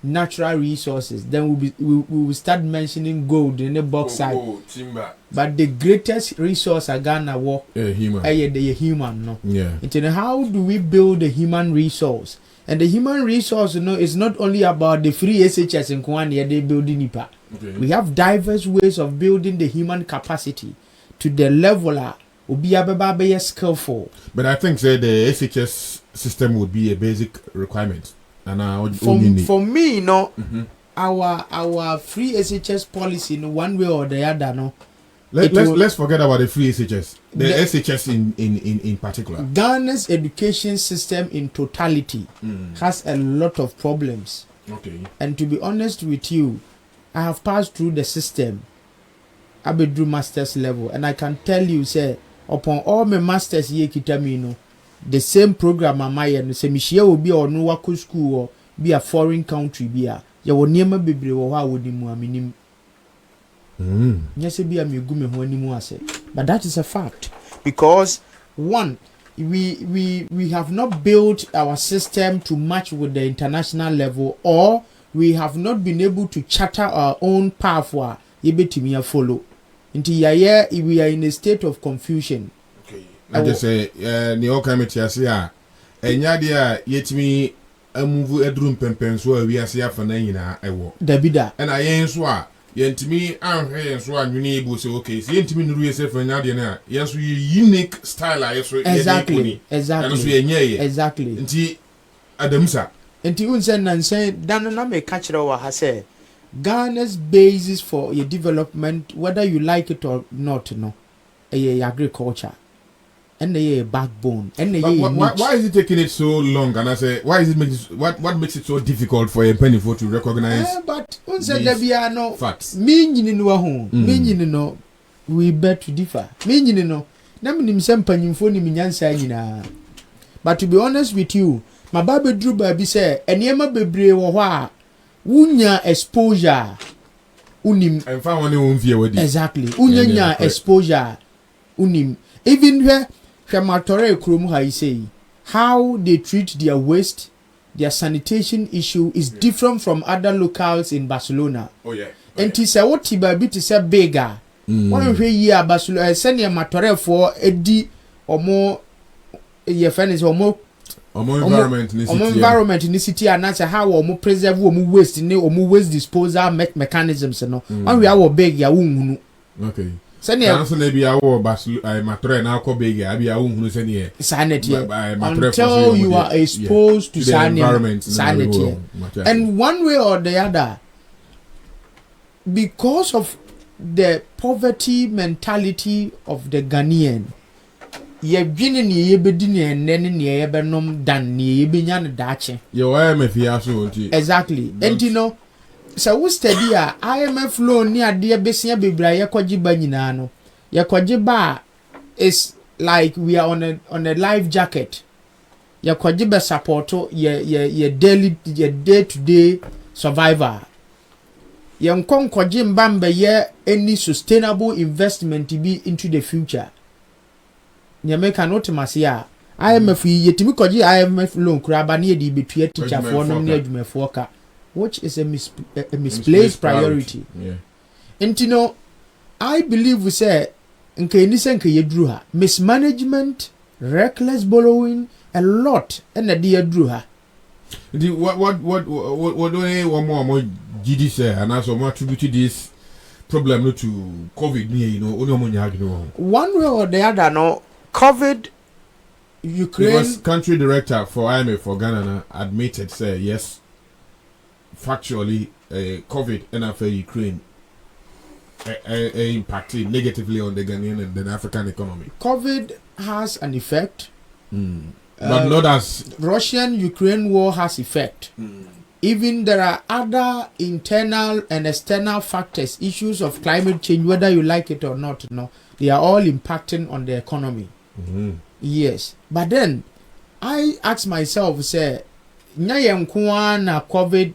natural resources. Then we will start mentioning gold in the bauxite. Timber. But the greatest resource of Ghana was human. The human no. Yeah. And how do we build the human resource? And the human resource is not only about the free SHS in Kwani they building IPA. Okay. We have diverse ways of building the human capacity to the level skillful. But I think say the SHS system would be a basic requirement. And for me, no. our free SHS policy in one way or the other, no. Let's forget about the free SHS. The SHS in particular. Ghana's education system in totality has a lot of problems. Okay. And to be honest with you, I have passed through the system. I be through master's level, and I can tell you, say, upon all my masters here, kitamino, the same program am I and say, Michelle will be or no wako school or be a foreign country, be a you will never be brave or how would you yes, be a migume when say. But that is a fact because one, we have not built our system to match with the international level, or we have not been able to charter our own path for yebetimi follow. Until we are in a state of confusion. Okay. I just say the all committee as ya enya dia yetimi amuvu edrum pempen so we ase afa na nyina ewo. Dabida. And I yen so a yentimi anhwe yen so anwene ebu say okay. So yentimi nuru yese fa nya dia na yen so unique style a yeso exactly. And so yenye exactly. Nti adamsa. Nti unsen nan say dan na me catch wa ha say Ghana's basis for your development, whether you like it or not, no, agriculture, and a backbone, and why is it taking it so long? And I say, why is it what makes it so difficult for a penny for to recognize? But unsaid there be no facts. Meaning in our home, meaning no, we bet to differ. Meaning no, namin some penny for me. But to be honest with you, my baby drew baby say, and yema be brave or unya exposure unim and found one won't fear with exactly unya exposure unim even where Shamatore Krum ha say how they treat their waste, their sanitation issue is different from other locales in Barcelona. Oh yeah. And to say what tiba bit is a bigger one of year Barcelona send your Matore for edi or more your friends or more environment in the city and that's how we preserve we waste in we waste disposal mechanisms no when we are big ya unhunu okay send ya so na bia wo matre na akọ big ya bia unhunu send here sanity until you are exposed to sanity and one way or the other because of the poverty mentality of the Ghanaian ye bwini ni ye bedi ni enne ni ye benom dan ni ye benya ne dache ye IMF ya so nti exactly and you know so we study a IMF loan ni ade besia bebra ye kwaji ba nyina no ye kwaji ba is like we are on a life jacket ye kwaji ba support ye daily ye day to day survivor ye nkon kwaji mbambe ye any sustainable investment be into the future. Nyameka not masia IMF yetimi koji IMF loan kuraba na yedi betua teacher for no na adwumefo ka which is a misplaced priority. Yeah. And you know I believe we say nke ni se nke yedru ha mismanagement, reckless borrowing a lot and the yedru ha. What do they one more GD say and also more attribute this problem to COVID you know one way or the other no COVID, Ukraine. Because country director for IMF for Ghana admitted, say yes, factually, COVID and for Ukraine impacted negatively on the Ghanaian and the African economy. COVID has an effect, but not as Russian-Ukraine war has effect. Even there are other internal and external factors, issues of climate change, whether you like it or not. No, they are all impacting on the economy. Yes, but then I ask myself, say, nyaya nkuwa na COVID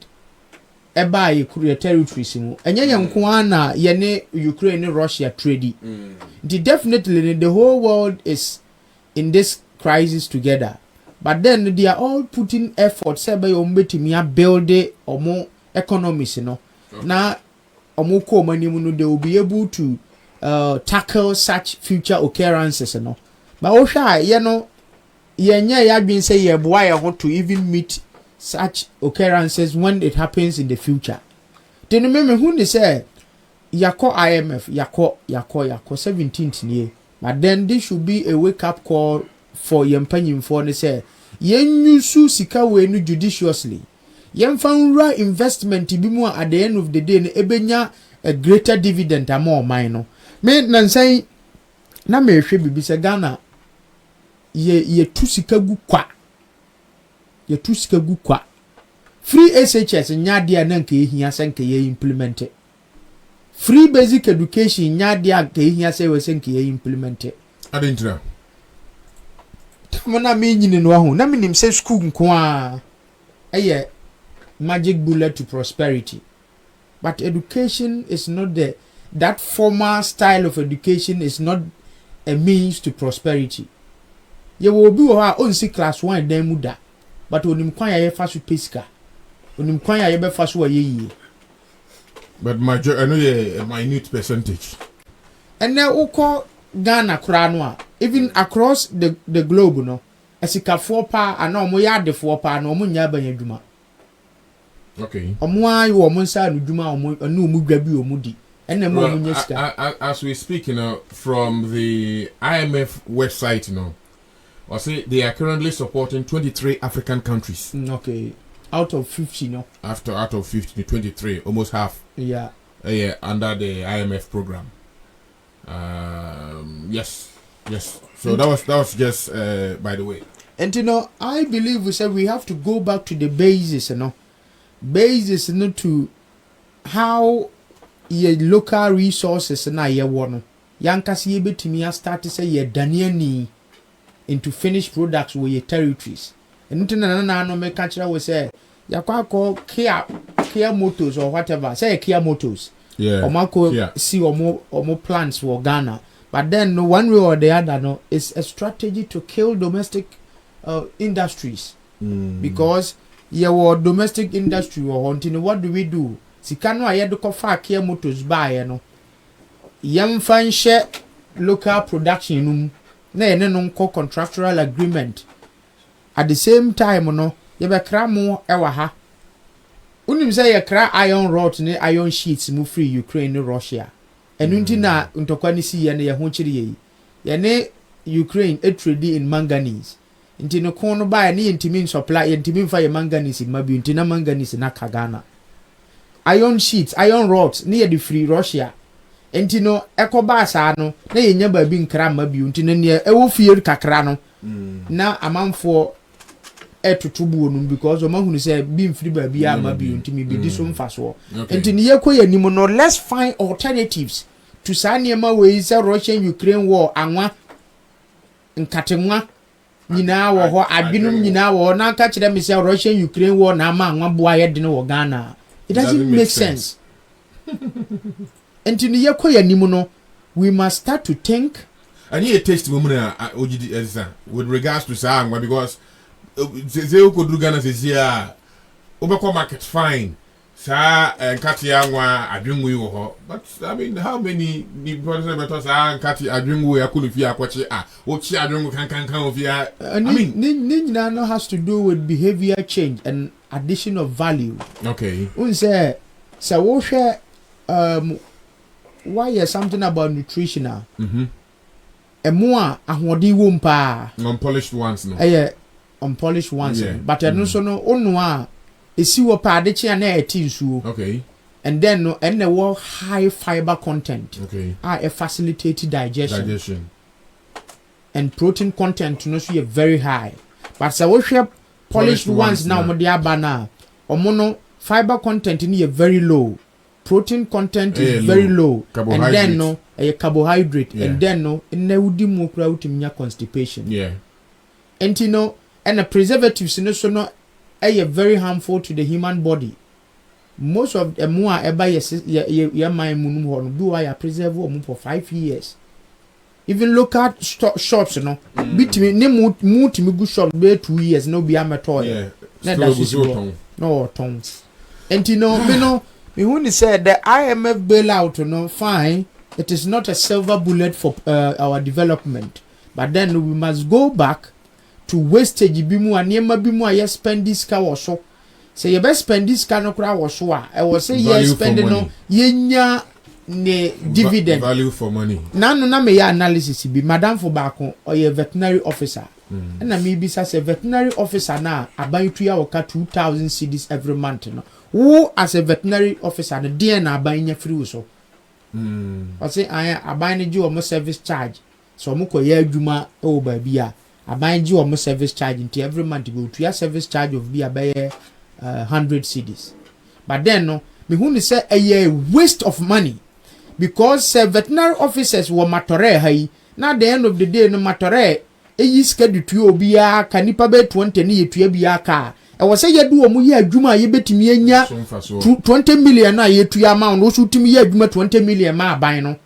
eba ye territories mu, nyaya nkuwa na yene Ukraine and Russia trade. Definitely the whole world is in this crisis together, but then they are all putting effort. Say by ombetimi build omo economies, you know. Na omo ko mani mu no they will be able to tackle such future occurrences, you know. But Osha, you know, yenye ya been say ye boy want to even meet such occurrences when it happens in the future. Then remember who they say yako IMF yako 17th year. But then this should be a wake up call for yempanyim for they say yen yusu sika we no judiciously. yɛmfa nwura investment bi mu at the end of the day no ebenya a greater dividend ama ɔman no me nansan na mehwɛ bibi sɛ Ghana ye tu sika gu kwa free SHS nyade a na nka ehia sɛ nka ye implement free basic education nyade a nka ehia sɛ we sɛ nka ye implement adentra tamana me nyini no ahu na menim sɛ school nko a ɛyɛ magic bullet to prosperity, but education is not that formal style of education is not a means to prosperity. You will be only class 1 then muda, but when you quire fast with pesca, when you quire your fast way ye. But I know a minute percentage. And now we call Ghana Kranwa, even across the globe, no. As a 4 pa and no more yard the 4 pa no more nyaba juma. Okay. Omwa you omonsa nuduma onu mu gwabi omudi. As we speak, from the IMF website, I say they are currently supporting 23 African countries. Okay, out of 50, no. Out of 50, 23, almost half. Yeah. Yeah, under the IMF program. Yes. So that was just by the way. And I believe we said we have to go back to the basis, basis to how your local resources na ye wono yankasi ye betimi start say ye daniani into finished products with your territories and na no make catch we say yakwa call Kia Motors or whatever say Kia Motors omako see omo plants for Ghana, but then no one way or the other no is a strategy to kill domestic industries because your domestic industry or hunting. What do we do? Sikano ayedo kofa Kia Motors buy no yemfa nhye local production num na ene no nko contractual agreement at the same time no yebekra mo ewa ha unim say yekra iron rod ne iron sheets mu free Ukraine and Russia enu nti na ntokwa ni si ye ne ye ho kire ye ne Ukraine trade in manganese nti no kon no buy ne ntimi supply ntimi mfa ye manganese mabi nti na manganese na Kagana iron sheets iron rods near the free Russia enti no ekoba sa no na yenya ba bi nkra ma bi enti no ne ewo fie kakra no na amanfo etutubu onum because o mahunu say bi mfiri ba bi ama bi enti mi bi di so mfaso enti ne yekoya nimu no let's find alternatives to saniema we say Russian Ukraine war anwa nkatenwa nyina wo ho adwinum nyina wo na ka kire me say Russian Ukraine war na ama anwa boa ye de no wo Ghana. It doesn't make sense. And in the year we must start to think. I need a taste with regards to Sang because they could do Ghana says yeah, Obako market fine. Sa and Katiangwa, I bring we but I mean, how many brothers and Kati I bring we a cool if you are watching what I don't can of ya. I mean, Ninja has to do with behavior change and addition of value. Okay. Unse so we share why is something about nutritional. More ahodi wumpa. Unpolished ones no. Unpolished ones. Yeah. But I so no onwa esi wo pa de chia na etinsuo. Okay. And then no and the high fiber content. Okay. A facilitated digestion. And protein content no so very high. But so we share polished ones now mo dia bana. Omono fiber content ni very low. Protein content is very low. And then no a carbohydrate and then no na wudi mo kra utiminya constipation. Yeah. And you know and the preservatives no so no are very harmful to the human body. Most of them more ever your mind munum ho no do I preserve for 5 years. Even local shops no bitimi ne mu timi gu shop be 2 years no be amateur. Yeah. Na that is no tons. And you know me no me when said the IMF bailout no fine, it is not a silver bullet for our development, but then we must go back to wastage bimu anema bimu a yes spend this car or so say you best spend this car no kra was so I was say yes spend no yenya ne dividend value for money na no na me ya analysis bi madam for back or your veterinary officer na me bisa say veterinary officer na aban tuya woka 2000 cedis every month no wo as a veterinary officer no dey na aban nya free wo so o say aban ne ji wo service charge so mo koye adwuma e wo ba bia aban ji wo service charge into every month go tuya service charge of bia by 100 cedis but then no me hu ni say a waste of money because veterinary officers were matore hai na at the end of the day no matore eyi schedule tu obia kanipa be 20 ne yetua bia ka e wo say yedu omu ye adwuma ye betimi enya 20 million na yetua amount no so timi ye adwuma 20 million ma aban no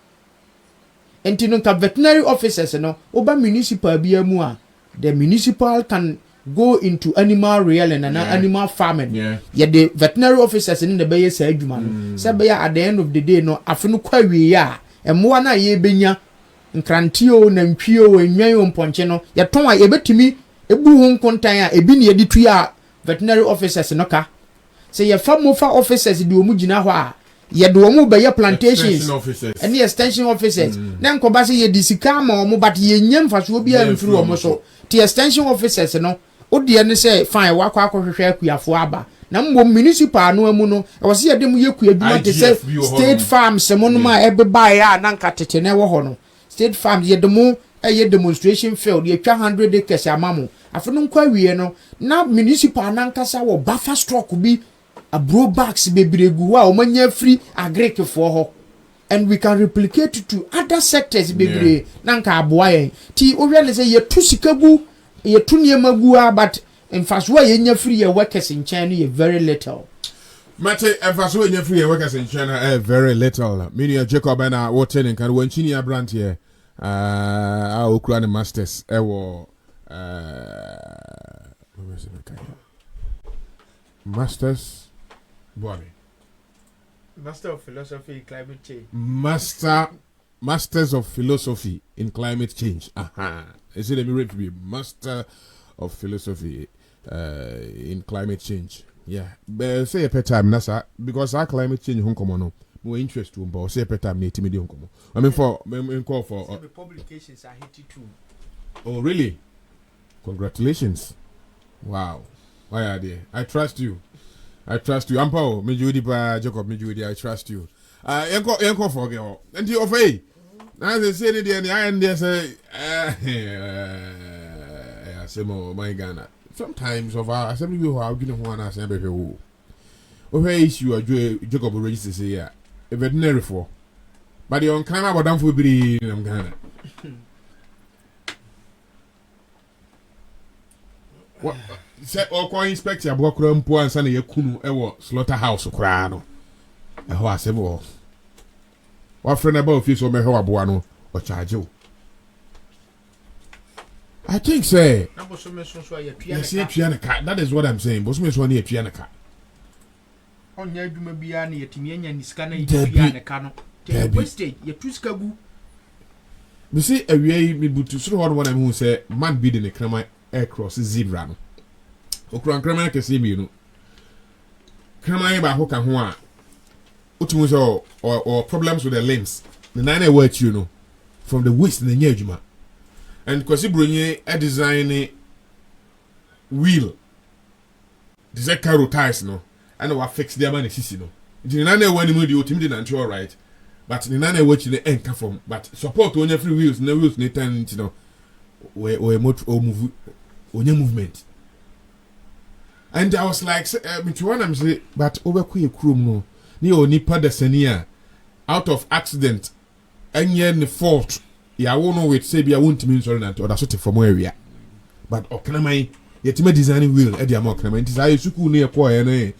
enti no ka veterinary officers no oba municipal bia mu a the municipal can go into animal rearing and animal farming yeah the veterinary officers in the bay say adwuma no say be at the end of the day no afunu kwa wi ya emmo na ye benya nkrantio na ntwio enwan omponche no ye ton a ye betimi ebu hu nkontan a ebi ne ye ditu a veterinary officers no ka say ye fa mofa officers di omu gina ho a ye do omu be ye plantations and the extension officers na nkoba say ye disika ma omu but ye nyam fa so obi a mfiri omu so the extension officers no odi ene say fine wakwa akohwehwe akuafo aba na mbom municipal no amu no e wose ye dem ye kuadwuma te say state farm semono ma ebeba ya na nkatete ne wo ho no state farm ye demo demonstration field ye twa 100 acres amamo afunu nkwa wie no na municipal na nkasa wo buffer stock bi abro bags bebregu wa o manya free agric for ho and we can replicate it to other sectors bebre na nka aboa yen ti o hwe ne say ye tu sikagu ye tu niemagu but in fact why ye nya free ye workers in China ye very little Mate emfaso enya free workers in China very little. Media Jacob and Waten and Wanchini brand here. Our Ukraine masters masters body. Master of Philosophy in Climate Change. Masters of Philosophy in Climate Change. Is it a mirror to be Master of Philosophy in Climate Change? Yeah, but say a pet time, Nasa, because our climate change home common more interest to but say a pet time native medium come. I mean for call for the publications are 82. Oh really? Congratulations. Wow. Why are they? I trust you. Ampo, Mijudi ba Jacob Mijudi, I trust you. Yanko for girl. And you offer. Now they say the iron there say my Ghana. Sometimes of our assembly who are going to want to say, who issue a Jacob register say, a veterinary for. But the on Kana, but don't be in Ghana. What said all coin inspector, Bokram, poor and Sunny Yakunu, ever slaughterhouse, Crano. A horse ever. What friend about you so may have a buano or charge you? I think say that is what I'm saying. Boss me so near piano car. On your Dumabiani, a Timian and Scanner, Piano Cano. Wasted, your two scabu. You see, a way me but to throw on one who say, man bidding a crema across zebra. Okran crema can see me, you know. Crema by hook and hoa. Utumus or problems with the limbs. The 9 words, you know, from the waist in the near Juma. And Kwasi Brunye a design wheel. This is carro tires no. And I fix their money sisi no. The nane one mu the ultimate and all right. But the nane watch the end from. But support on every wheels, no wheels ne turn you know. We move movement. And I was like me to one am say but over kwe krum no. Ni oni pada senia out of accident. Enye ne fault. Ya won't wait say be I won't mean sorry and other sort of from where we are. But okramai yet me designing wheel e dia mo okramai it is I suku ne ko e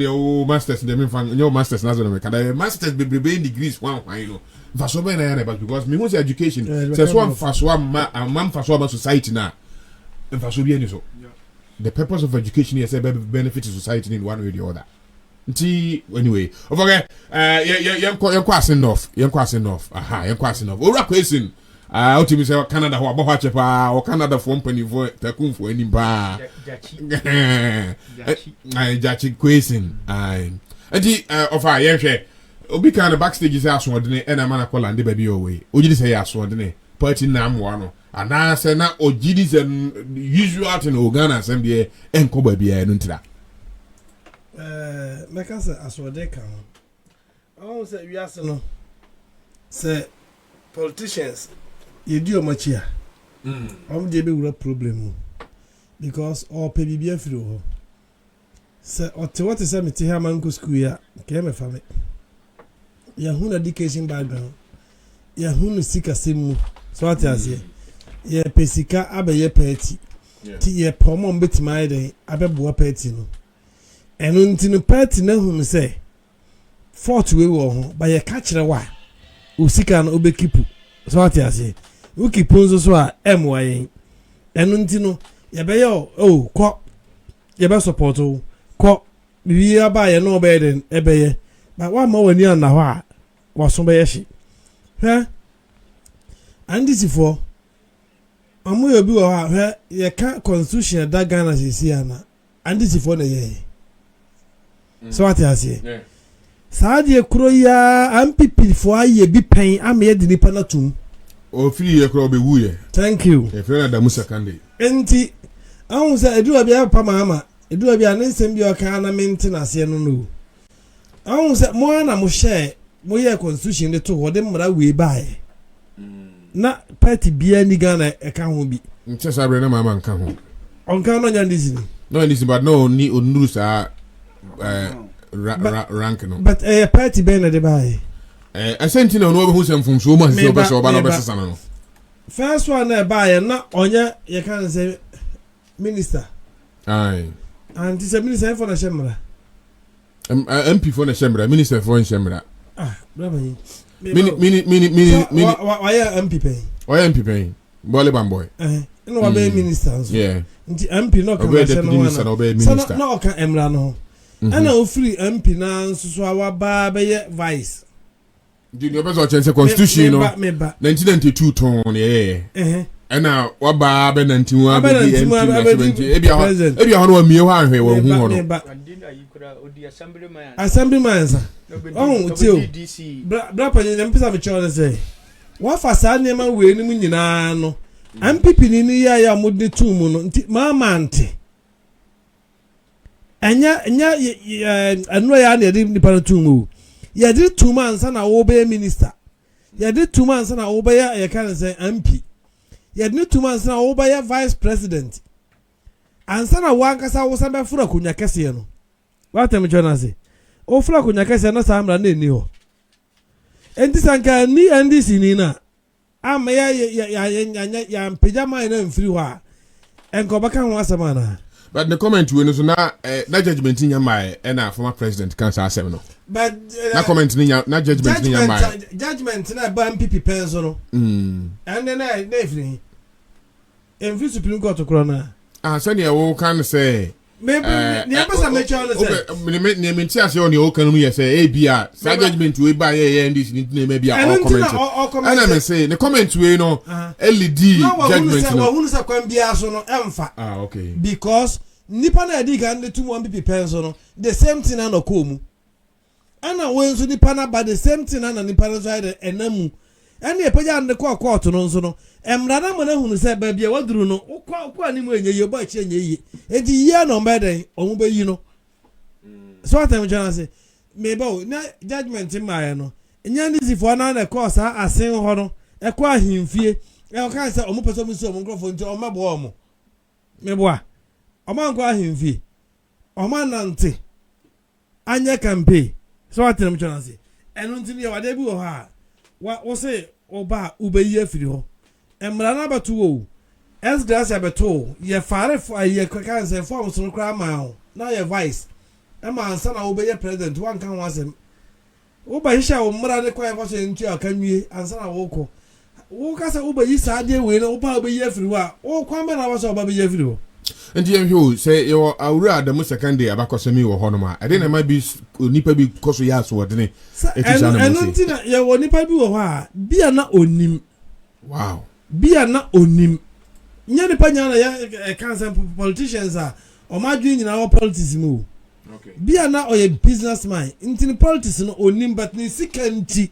o masters dem fan your masters na zo me kada masters be degrees one you know fa so be na but because me who say education say so am fa so am fa so society na fa so be any so the purpose of education is to benefit society in one way or the other. Anyway, okay, you're crossing off. Aha, you're crossing off. Ora question. Ultimately say Canada ho aba chepa or Canada for company for takun for any ba. Jachi question. And of our yeah, obi kan backstage is aso de na man call and baby away. Oji say aso de party na mo ano. And I say na ojidis and usual to no Ghana assembly and Koba be a nuntra. Like I said, as what they can. I always say, yes, no. Say, politicians, you do much here. I'm the big problem because all pay be a few. Say, or to what is a metia mango school here, came a family. Yahoo education background. Yahoo seek a simu. So what I say. Ye pesika abe ye peti. Ti ye pomon bit my day, abe boa peti no. Enu nti no peti na hu say. Fort we wo ho, ba ye catch the wa. Usika no obe kipu. So what I say. U kipu so a emwa yen. Enu nti no ye be yo ko ye be support o. Ko bi aba ye no be den ebe ye. Ba wa ma wani an na ho a waso be ye hye. Hwe and this for amu yobi wo ha hwe ye ka constitution da Ghana sisi ana and this for na ye so what you say sa de kuro ya ampipi for aye bi pen am ye de nipa na tum o firi ye kuro be wu ye thank you e fere da musa kande enti ahun say edu abi pa mama edu abi anansem bi o ka na maintenance ye no no ahun say mo na mo share mo ye constitution de to wo de mra we bae na party bia ni Ghana e ka ho bi nche sabre na mama nka ho onka no nya ndisi no ndisi but no ni onuru sa rank no but party be na de bae asenti na no be hu sem fum so ma si obeso oba no be sesa no first one na bae na onya ye kan say minister ai and this minister for na shemra MP for na shemra minister for shemra brother mini why MP pay why MP pay boy bamboy no wa be minister yeah nti MP no kan minister no kan emra no ana o free MP na so awa ba be ye vice junior bezo chense constitution no 1992 ton yeah ana wa ba be 91 be MP ebi ho no mie ho ahwe wo hu ho no assemblyman oh tio bra pa nyam pisa me chole say wa fa sa nema we ni mu nyina no MPP ni ya modne tum no nti mama ante anya anu ya na de ni para tum o ya de tum ansa na wo be minister ya de tum ansa na wo be ya kan say MP ya de tum ansa na wo be vice president ansa na wankasa wo sa be fura kunya kese no what me chona say o fura kunya kese no sa amra na ni ho enti sanka ni ndc ni na ama ya mpejama na mfiri ho a enko baka ho asama na but the comment we no so na judgment nya mai na former president kan sa asem no but na comment ni nya na judgment nya mai judgment na ba MPP penso no and then na ifri enfi supreme court kro na so ne wo kan say maybe ni apasa me chona say me menti ase on o kan mu ye say bia sa judgment we ba ye ndis ni na maybe all comment and I say the comment we no LED judgment no who say kwan bia so no emfa okay because nipa na edi kan de 2 MPP penso no the same thing na no komu ana when so nipa na ba the same thing na nipa na so enamu ene epaja ande court no nso no emra na mo na hunu se ba bia waduru no kwa ni mo enye ye ba chi enye ye edi ye no mbeden omu be yi no so atem jana se me ba na judgment ma no enya ndi sifo na na course asen ho no e kwa ahimfie e kan se omu person so omu microphone nti omu bo omu me bo a omu kwa ahimfie omu nante anya campaign so atem jana se enu nti ne wade bi wo ha wo say oba ubeyi afiri ho emra na beto wo esgras ya beto ye fare ye kan say form so kra ma ho na ye vice e ma ansa na ubeyi president wan kan wasem wo ba hisha wo mra ne kwa fa so ntu akanwie ansa na wo ko wo ka say ubeyi sa de we na wo ba ubeyi afiri ho a wo kwan be na wa so oba ubeyi afiri ho ndi em hwo say yo awura adamu second day abakosemi wo ho no ma ade na ma bi nipa bi koso ya so wodene etisha na mo say na ye wo nipa bi wo ho a bia na onim wow bia na onim nya nipa nya na ya cancer politicians a o ma dwi nyina wo politics mu okay bia na o ye businessman intini politics no onim but ni sikanti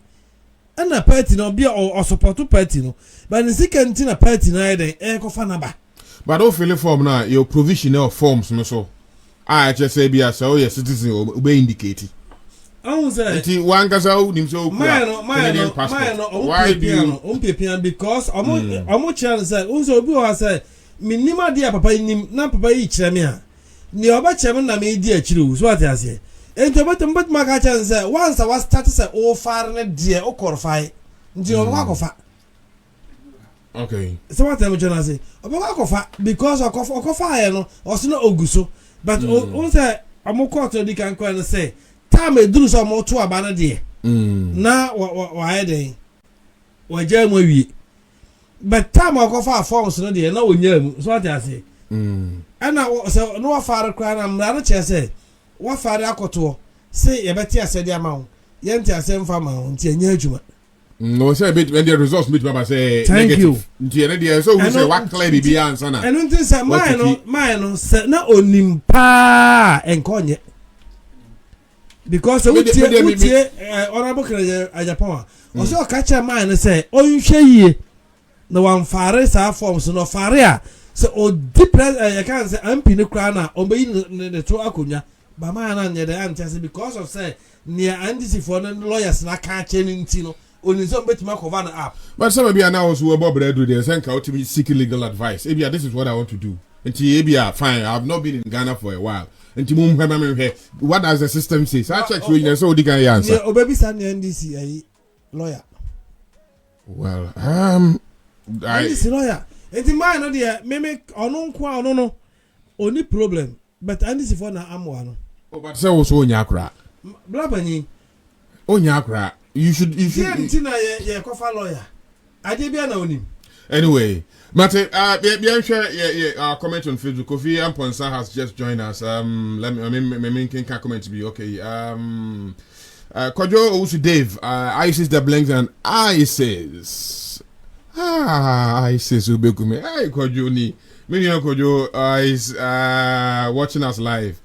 and a party no be or support to party no but the second thing a party na dey ko fa na ba but don't fill form now your provisional forms no so I just say be as so your citizen obey indicate I say nti wan kasa nim so why do you because omo chan say unso obi wa say minima dia papa nim na papa yi kire me a ni oba kire na me di akire so ati ase ento but maka chan say once I was start say o far na dia o qualify nti o wa kofa okay so what am chan say oba wa kofa because okofa ye no o so na oguso but on say omo court di kan ko na say time eduru so mo to aba na de na wa heden wa ja mo wi but time akofa forms no de na onya mu so ati ase ana so no wa fare kra na mra na che se wa fare akoto se ye beti ase de ama wo ye nti ase mfa ma wo nti enya adwuma no say bit when the results meet baba say thank negative. You nti ene de so we say what clear bi answer na eno nti say my no se na onim pa enkonye because we honorable Japan also catch a man say onhwe yie na wan fare sa forms no fare a so o different you can say ampi ne kra na obeyi ne to akonya ba man na nye dey antiase because of say near andisi for no lawyers na ka che nti no oni so betima cover na app but some be now so we bob do there say ka to seek legal advice ebia this is what I want to do nti ebia fine I have not been in Ghana for a while nti mum hwe what does the system say so check you so odi kan answer yeah obebi san NDC ai lawyer well NDC lawyer enti man no there me ono nko ono no oni problem but NDC for na amwa no but say so onya akra blabani onya akra you should enti na ye kofa lawyer ade bia na onim anyway Mate, share comment on Facebook. Kofi Amponsa has just joined us. Let me can comment to be okay. Kojo Owusu Dave, ISIS the blinks and ISIS. ISIS ubekume. Hey Kojo ni. Many Kojo is watching us live.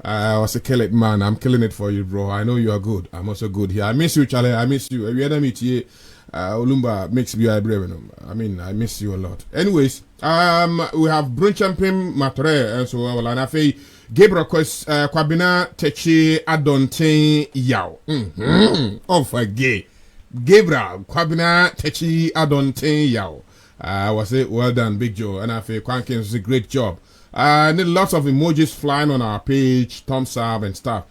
I was a kill it man. I'm killing it for you, bro. I know you are good. I'm also good here. I miss you, Charlie. I miss you. We had a meet here. Olumba makes me I mean, I miss you a lot. Anyways, we have Brun Champion Matre and so on. And I say Gabriel Quest Kwabina Techi Adonte Yao. Oh, forget Gabriel Kwabina Techi Adonte Yao. I was say well done, Big Joe. And I say Kwankins is a great job. Need lots of emojis flying on our page, thumbs up and stuff.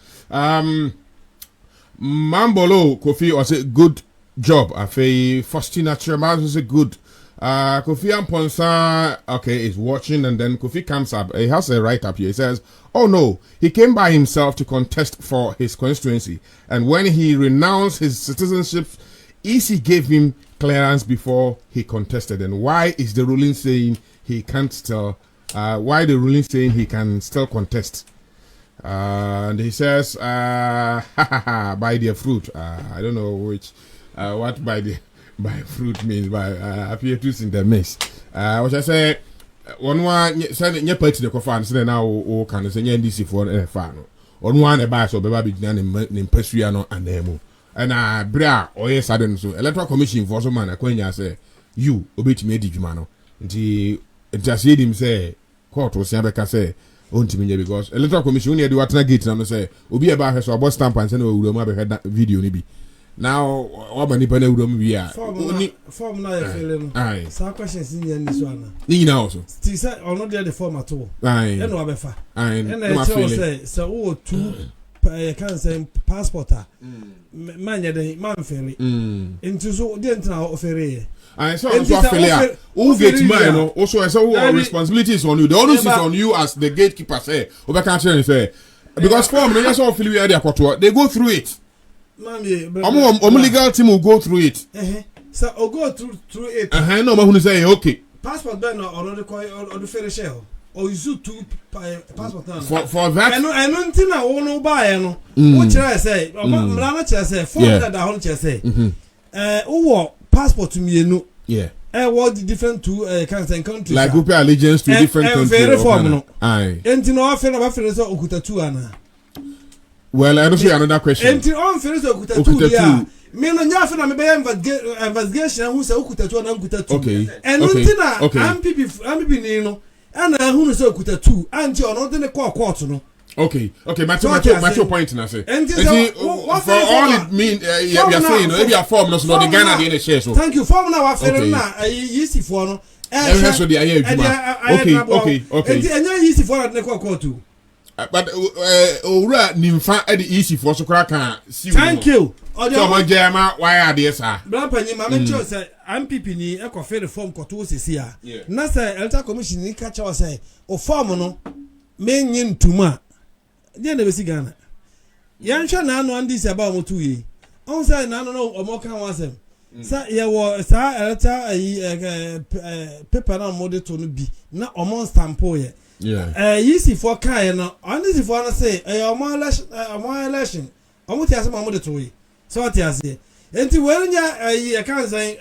Mambolo Kofi was a good job. I say Faustina Chairman was a good. Kofi Amponsa, okay, is watching, and then Kofi comes up. He has a write up here. He says, "Oh no, he came by himself to contest for his constituency, and when he renounced his citizenship, EC gave him clearance before he contested. And why is the ruling saying he can't still? Why the ruling saying he can still contest?" And he says, "By their fruit." I don't know which. What by fruit means, by appear to in the mix. Which I say, one said, "Your party the coffin, so now, or can say, NDC for a fan. On one a bass or baby done in Persuano and Nemo. And bra, or yes, I don't so. Electoral Commission for some man, a quenya say, you obey me, Digimano. And he just heard him say, Court was Sabeka say, on to me because Electoral Commission only do what I get and say, Obi about her so about stamp and send over heard that video, maybe. Now, what many people we are. Form now, feeling. Aye. Some questions in this one. You know, also. Still say, or not there the form at all. Aye. And no befa. Aye. And I say, so two. I can't say passport. Man, the man ferry. Into so didn't now ferry. I saw affiliate. Who gets mine? Also, I saw responsibility is on you. The onus is on you as the gatekeeper. Say, over can't say, because form they just all feel we are there. They go through it. Legal team will go through it. So I'll go through it. No man who say okay. Passport then or the ferry shell. Or you two passport for that. I don't think I won't buy no. What I say? Mrana say form that I want to say. Passport to me no. Yeah. What the different two countries. Like we pay allegiance to different countries. Very form no. Aye. And you know I feel about ferry so okuta two ana. Well, I don't see another question. Enti on ferry so okuta two dia. me no nya fe na me be investigation who say okuta 2 na okuta 2 Okay. and Okay. untina Okay. MPP ni no ana hu no say okuta 2 anti ono de ne court no. Okay, my point na say. And For all it mean, you are saying, maybe a form no the Ghana the share so. Thank you. Form na wa fere na yisi for no. So the aye adwuma. Okay. And enya yisi for na court too. But owura nimfa e the easy for so kra kan see. Thank you. So ma jema why are there sir? Bra panyi ma mencho say MPP ni e ko fere form koto sisi a. Na say electoral commission ni ka cha say o form no menyi ntuma. Dia na besi Ghana. Yanhwa na anu andi se ba mo tu yi. On say na no omo kan wasem. Sa ye wo sa electoral paper na mo de to no bi na omo stampo ye. Yeah. Yisi for kan no on this for na say omo election. Omo ti ase mo de to yi. So what you say? Enti wenya e kan say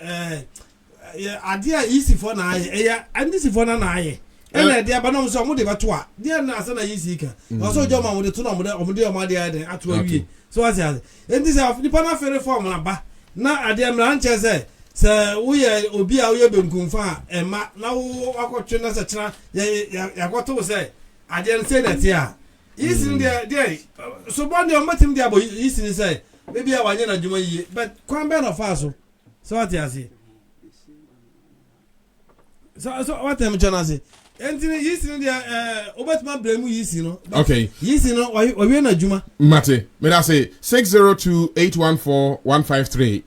ade a yisi for na aye andi si for na aye. Ena dia ba no so mo de beto a dia na asa na yisi ka o so jo ma mo de to na mo de o ma de ade ato awie so what you say? Enti say nipa na fere form na ba na ade mra nche say wo ye obi a wo ye benkunfa ema na wo akotwe na se kira ya kwato say ade n say na ti a yisi dia so bo de o matim dia bo yisi ni say maybe a wanye na djuma yi but kwan be no fa so what you say? So what am I say? Entine yisi no dia obatman blame yisi no. Okay. Yisi no we na djuma. Mate, me da say 602-814-153.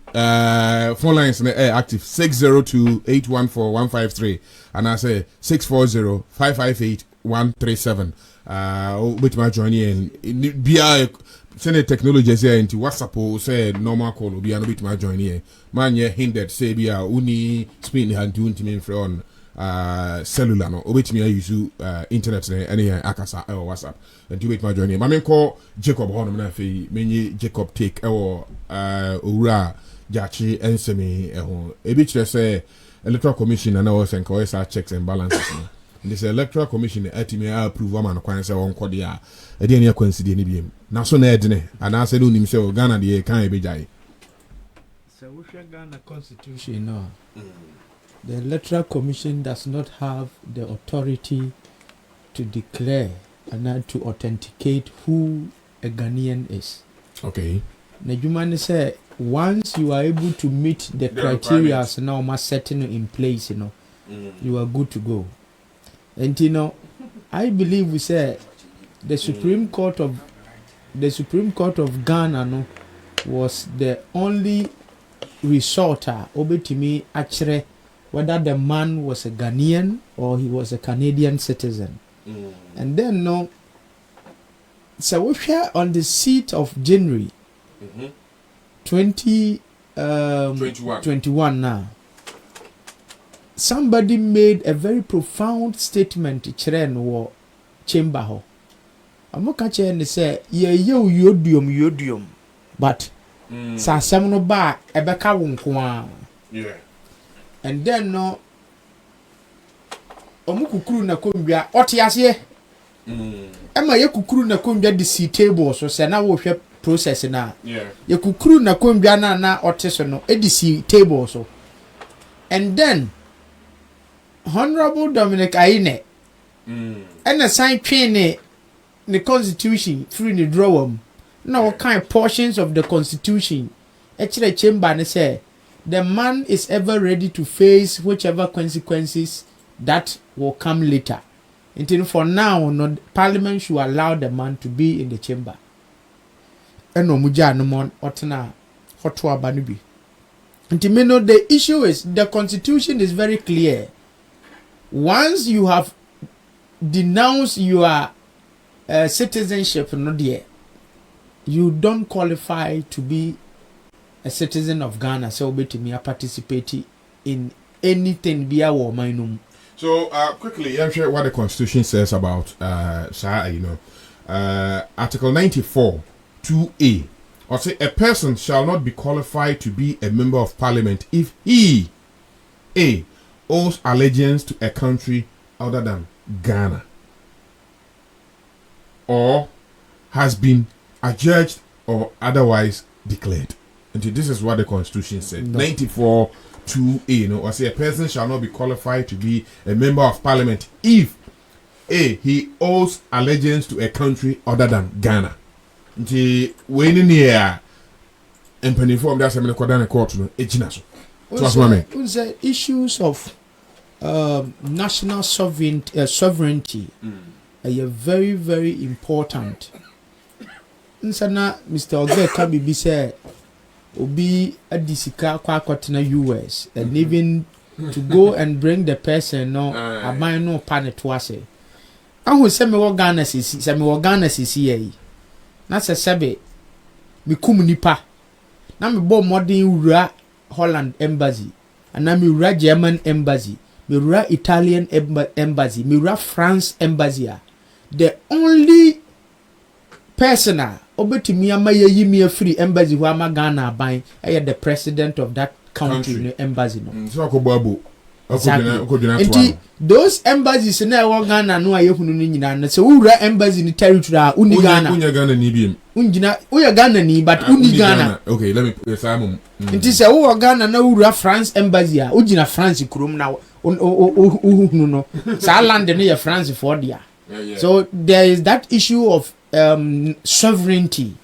Phone lines active 602-814-153 and I say 640-558-137. With my journey and be send technology say into WhatsApp say normal call be an bit my journey. Man ye hindered say be a uni spin hand to me on cellular no obetimi use internet any akasa or WhatsApp and do it my journey ma me call Jacob hono na fe menye Jacob take owura jachi ensemi ho ebi kire say electoral commission and also encourage checks and balances no this electoral commission atimi approve am an kwan say won kode a e dey na consider ni biem na so na edene ana say no nim say Ghana dey kan e be jai so we Ghana constitution no. The Electoral Commission does not have the authority to declare and to authenticate who a Ghanaian is. Okay. Najumani say once you are able to meet the criteria now must setting in place, you are good to go. And I believe we say the Supreme Court of Ghana was the only resorter obetimi actually whether the man was a Ghanaian or he was a Canadian citizen. And then so we share on the 6th of January 2021 now. Somebody made a very profound statement in chamber ho. I'm not catching and say yodium but sa semno ba ebeka wonko. Yeah. And then omukukuru na konbia otiase ema ye kukuru na konbia the seat table so say na wo hwe process na ye kukuru na konbia na oteso no edisi table so and then Honorable Dominic Aine and the sign train the constitution through the drawer na what kind portions of the constitution actually chamber ne say the man is ever ready to face whichever consequences that will come later. Until for now, Parliament should allow the man to be in the chamber. And no muja no mon otna hotwa banubi. Until me know the issue is the constitution is very clear. Once you have denounced your citizenship, you don't qualify to be a citizen of Ghana, so bet me participate in anything via war minum. So quickly, I'm sure what the Constitution says about Article 94 2A. Or say a person shall not be qualified to be a member of Parliament if he owes allegiance to a country other than Ghana, or has been adjudged or otherwise declared. This is what the Constitution said. 94 2A, or say a person shall not be qualified to be a member of Parliament if A, he owes allegiance to a country other than Ghana. When in here, and penny-form that's a Minnesota court, so what's my issues of national sovereignty are very, very important. Nsana Mr. Ogbe Kabi say obi adisika kwa kwatena US and even to go and bring the person no aban no panet wase. Ahu se me wo Ghana sisi yi. Na se sebe me kum nipa. Na me bo modern wura Holland embassy, and na me wura German embassy, me wura Italian embassy, me wura France embassy. The only person obetimi amaye me free embassy who ama Ghana ban the president of that country. Embassy no. So akobo exactly. Those embassies na wo Ghana no ayehunu ni nyina na se wura embassy ni territory uni Ghana. Unya Ghana ni biem. Unjina uya Ghana ni but uni Ghana. Okay, let me Simon. Nti se wo Ghana na wura France embassy ujina France kurom na uhunu no. Sa land no ya France for dia. So there is that issue of sovereignty.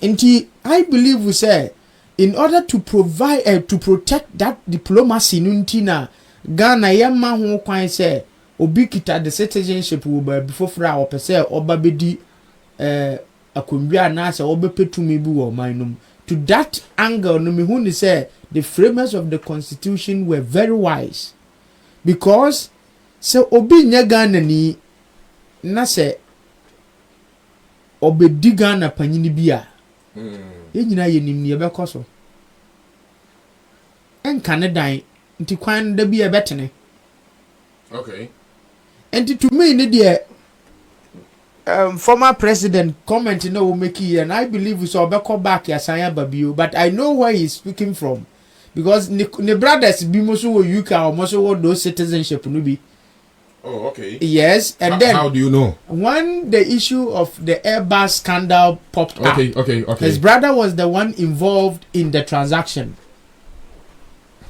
And I believe we say in order to provide to protect that diplomacy nuntina Ghana yema ho kwan say obi kita the citizenship will be before fra or per se oba bedi akonbia na say obepetumi bi wo manum. To that angle no me hu ni say the framers of the constitution were very wise, because so obi nya Ghana ni na say obedi Ghana panyini bia ye nyina ye nim ne be koso enka ne dan nti kwan da bia betene. Okay. And to me ne de former president comment no we make here, and I believe we saw be back Yasaya Babio, but I know where he's speaking from, because ne brothers bi mo so wo UK or mo so wo those citizenship no bi. Oh, okay. Yes, and then how do you know? When the issue of the Airbus scandal popped up, okay. His brother was the one involved in the transaction.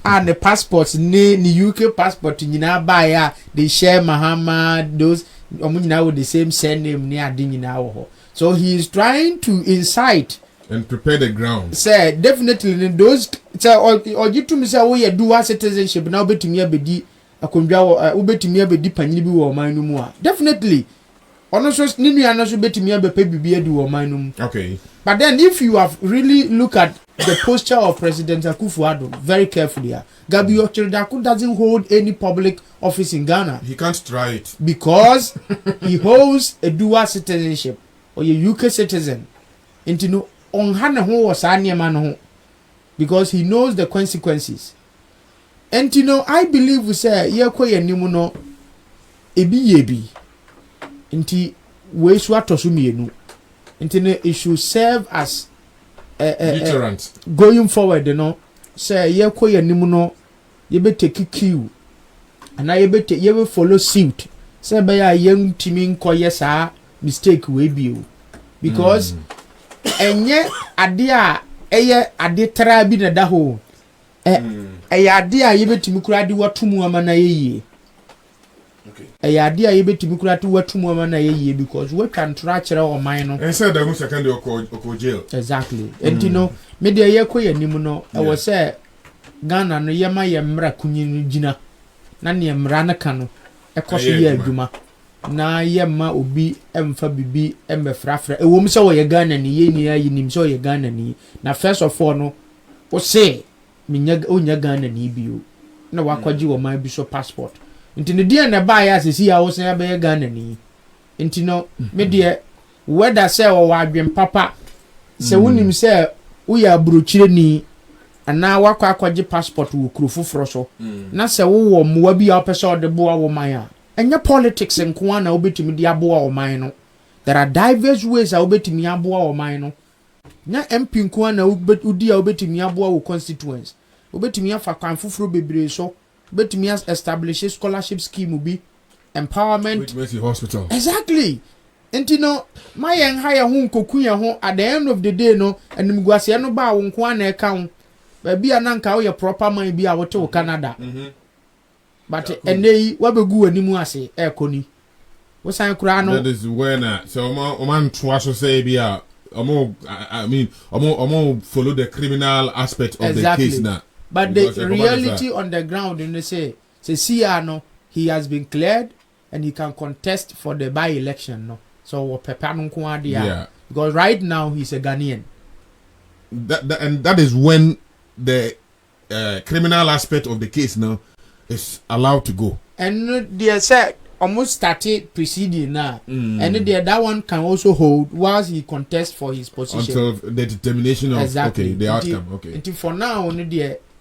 And the passports, the UK passport, they share Muhammad, those with the same surname. So he is trying to incite and prepare the ground. Say definitely those or you to me say, oh yeah, dual citizenship now bet me abedi akonbia ubetimi abedi panyini bi wo man no mu a definitely ono so ninu ya no so betimi abepa bibi adi wo man no mu. Okay, but then if you have really look at the posture of President Akufo-Addo very carefully, Gabi Ochiridako doesn't hold any public office in Ghana. He can't try it because he holds a dual citizenship or a UK citizen. And you know on hana ho was ho because he knows the consequences. And you know, I believe we say ye kwa ye nimu no ebi yebi. Inti we swa tosu mienu. Inti no it should serve as deterrent going forward. You know, say ye kwa ye nimu no ye be take cue, and I ye be follow suit. Say by a young timing kwa ye sa mistake we be because enye adia ade tra bi na da ho. Ade a yebetimi kura de watumu ama na yeye. Okay. Ade a yebetimi kura de watumu ama na yeye because we can try kire o man no. And said that second oko jail. Exactly. And you know, me de ye koye nim no, I was say Ghana no yema ye mra kunyi gina. Na ne mra na ka no. Ekoso ye adwuma. Na yema obi emfa bibi embefrafra. Ewom se wo ye Ghana ni ye ni ya nim se wo ye Ghana ni. Na first of all no, o say onya Ghana ni bio na wakwaji wo man bi so passport nti ne dia na ba ya sesi ya wo se be Ghana ni nti no me de whether say wo wadwen papa se wonim se wo ya brochire ni ana wakwaji passport wo kurofoforo so na se wo mwa bi a pese ode boa wo man a enya politics nko na obetimi de aboa wo man no. There are diverse ways a obetimi aboa wo man no. Na MP nko na udi a obetimi aboa wo constituents obetimi afa kwan fufuro bebre so obetimi establish scholarship scheme bi empowerment with Mercy Hospital. Exactly. Enti no my yen hire ho koku ye ho at the end of the day no animguase no ba wo nko ana e ka ho ba bia na nka wo ye proper man bia wo te wo Canada but enei wa begu animu ase e koni wo san kura no that is when so man twa so say bia I mean follow the criminal aspect of the case now but the reality on the ground you know say no he has been cleared and he can contest for the by-election no so because right now he's a Ghanaian. That is when the criminal aspect of the case now is allowed to go. And they said almost started proceeding now, and that one can also hold whilst he contests for his position until the determination of the outcome. Okay. Until for now,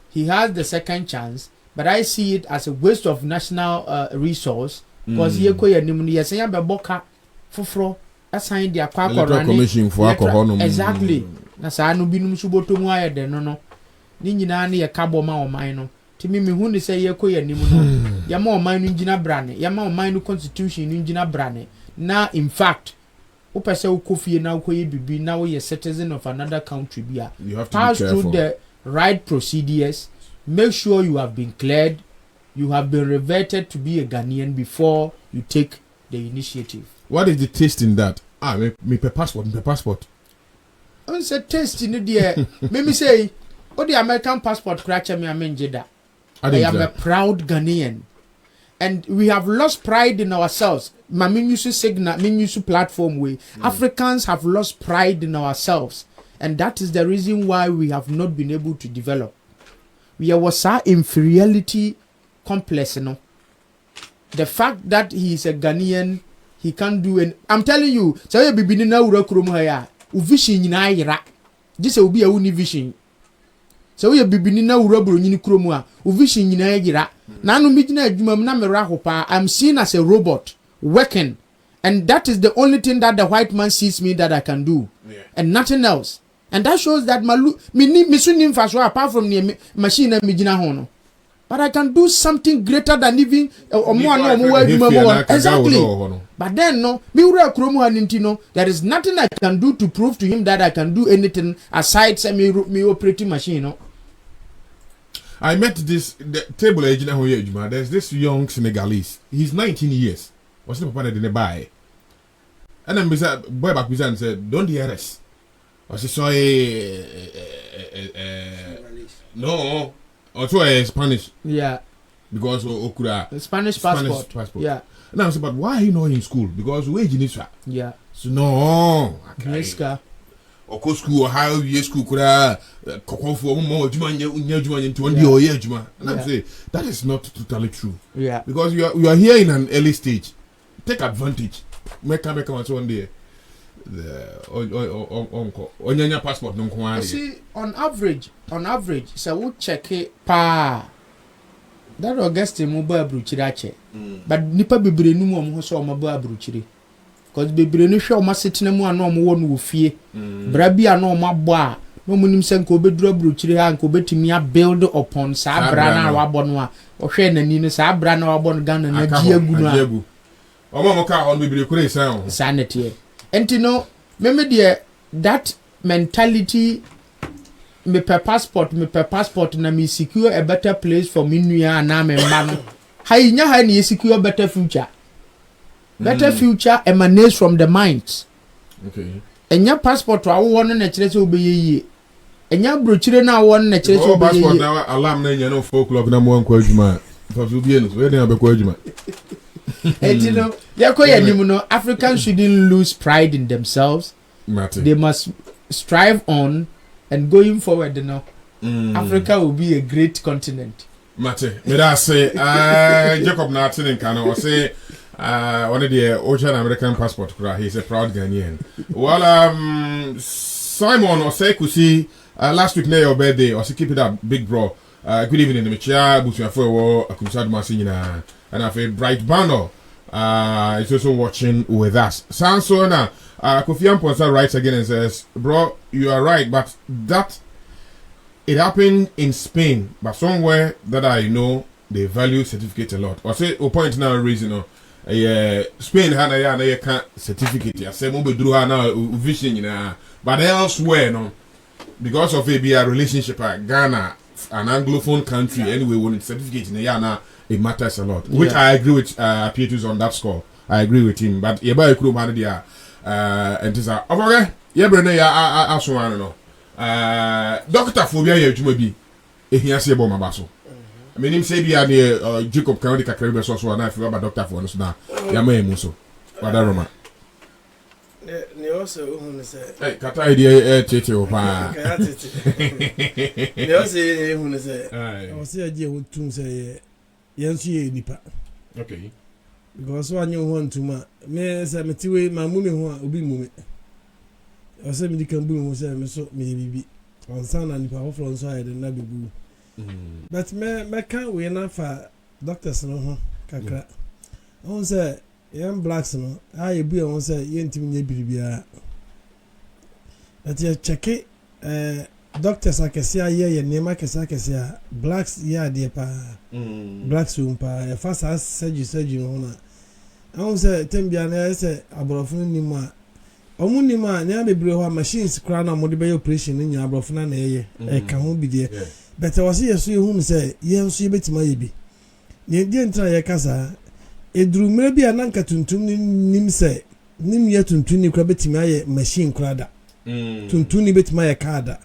he has the second chance, but I see it as a waste of national resource because he Boka fufro assign their commission for alcohol. Exactly. Na saa no binum suboto mu aye de no ni nyina na ye kabo ma o man no timi me hu ni say ye koye nim no ya ma o man no ngina brane ya ma o man no constitution no ngina brane na in fact wo pese wo kofie na wo koye bibi na wo ye citizen of another country bia pass through the right procedures, make sure you have been cleared, you have been reverted to be a Ghanaian before you take the initiative. What is the taste in that? Me passport. On say taste in the me say, oh the American passport scratch me amenjeda. I am a proud Ghanaian. And we have lost pride in ourselves. Maminusu signal, Minusu platform way. Africans have lost pride in ourselves. And that is the reason why we have not been able to develop. We was our inferiority complex, you know. The fact that he is a Ghanaian, he can't do it. I'm telling you, so you be na ura kromo haya. Uvision yina yira. This will be a uni vision. So you be na ura bro nyini kromo a. Uvision yina yira. Na no mijina adwuma na mera hopa. I'm seen as a robot working. And that is the only thing that the white man sees me that I can do. Yeah. And nothing else. And that shows that apart from the machine and mijina hono. But I can do something greater than even exactly. But then no, there is nothing I can do to prove to him that I can do anything aside me operating machine. No? I met the table agent. There's this young Senegalese. He's 19 years. What's the papa didn't buy? And then boy back and said, "Don't the arrest." I saw no. Also a Spanish. Yeah. Because Okura. Spanish passport. Yeah. And I said, but why he not in school? Because wage in Israel. Yeah. So no. Okay. Or school or how you school could for more Juma into 1 year Juma. And I'm saying that is not totally true. Yeah. Because you are here in an early stage. Take advantage. Make one day. On your passport no. See, on average, so we check it pa. That August mobile bruchirache. But nipa bebre nu mo so mobile bruchire. Because bebre nu hwe o ma setena mu ana o mo wonu wo fie. Bra bia na o ma bo a no munim se nko bedura bruchire ha nko betimi a build upon sa bra na wa bo no a o hwe nani no sa bra na wa bo no Ghana na gi agu no a. O mo ka on bebre kure san. Sanity. And you know, remember that mentality, me per passport na me secure a better place for me nuya na me man. Hay nya hay ni secure better future. Better future emanates from the minds. Okay. Enya passport wa won na kire se obeye. Enya brochire na won na kire se obeye. Passport na alarm na nya no 4 o'clock na mo anko adwuma. For you be no, we dey abekọ adwuma. And you know, Africans shouldn't lose pride in themselves. They must strive on, and going forward, you know, Africa will be a great continent. Mate, may I say, Jacob Martin in Kano say, one of the Ocean American passport, he's a proud Ghanaian. Well, Simon or say, could see last week near your birthday, or keep it up, big bro. Good evening, the Michia, Busia for Akusad Masina. And I feel Bright Banner is also watching with us. Sansona Kofi Amponsa writes again and says, bro, you are right, but that it happened in Spain, but somewhere that I know they value certificate a lot. Or say, point now reason, Spain had a certificate. I said, Mobidru Hana vision, but elsewhere, no, because of a relationship at Ghana, an Anglophone country, anyway, when it's certificate in the Yana, it matters a lot. Which I agree with Pietus on that score. I agree with him. But Yeba Kuru Manadia, and this are okay. Yebrene, I also want to know. Doctor Phobia, you may be if he has a bomb basso. I mean, him say be a Jacob County Caribbean also, and I feel about Doctor for us now. Yamay Muso. What a Roma. They also say, Hey, Kata idea, Tete Opa. They also say, I was here to say, Yancy Nipa. Okay. Because one you want to me say me my mummy who will be mummy. I said me can boom was so maybe on son and power from side and not be boo. But me can't wait enough for doctors no kakra. I say young blacks no I be on say yentim nye bibia. But you check it doctors akesia ye nema kesia blacks ya de pa blacks umpa fast as surgery no na. I say tembia na say aborofo ni mu a omu ma nya bebre ho machines kra na mo de be operation ni nya aborofo na eye e ka ho bi de but was yeso ehun say yenso ye betima ye bi ne die ntra ye kasa eduru mre bi ananka tuntum ni nim say nim ye tuntum ni kra betima ye machine kra da tuntum ni betima ye ka da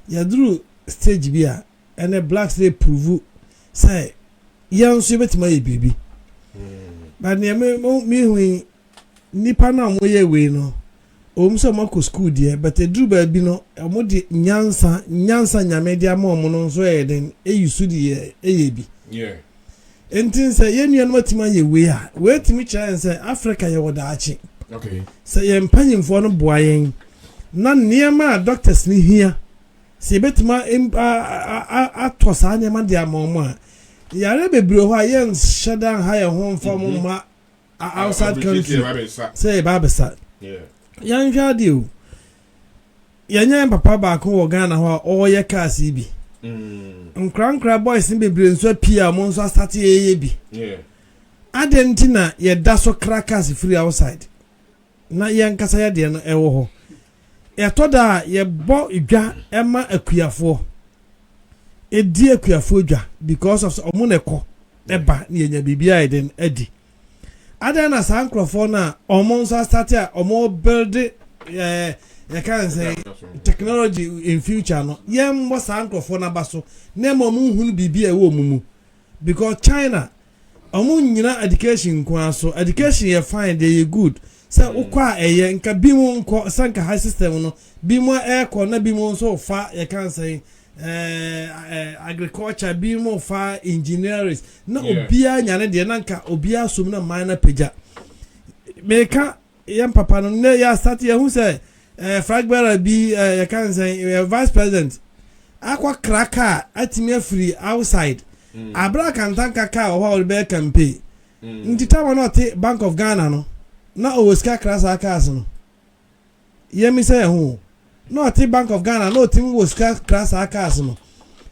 ya duru stage bi a ene blacks dey prove say yenso ye betima ye bibi but ne me hu nipa na mo ye we no so mako school there but eduru ba bi no mo de nyansa nyame dia ma mo no so e den eyusu de eyebi entin say ye nua no matima ye we a we timi cha say Africa ye woda achi okay say ye mpanyimfo no boa yen na niema doctors ni hia say betima atosa niema dia ma mo a yare bebre ho a yen shadan ha ye ho mfom ma outside country say babesa yan hwade o yanya papa ba ko wo Ghana ho o ye cars bi nkra boys ni bebre nso pia mo nso start ye bi adentina ye da so crackers free outside na yan kasa ya de no ewo ho e to da ye bo idwa ema akuafo edi akuafo dwa because of omo neko eba na yenya bibia eden edi adana sankrofo na omo nso start a omo build you can say technology in future no yem mo sankrofo na baso na mo hunu bibia e wo mumu because China omo nyina education kwa so education ye fine they good say ukwa eye nka bimu nko sanka high system no bimu air na bimu nso fa you can say agriculture bimu fa engineering na obia nyane de na nka obia som na minor peja meka yam papa no ne ya start ye hu say fragbara bi you can say vice president akwa kraka atimi free outside abra kan tanka ka o wa be campaign ntita wa no te Bank of Ghana no na o ska krasa akas no yemi say hu no te Bank of Ghana no tim wo ska krasa akas no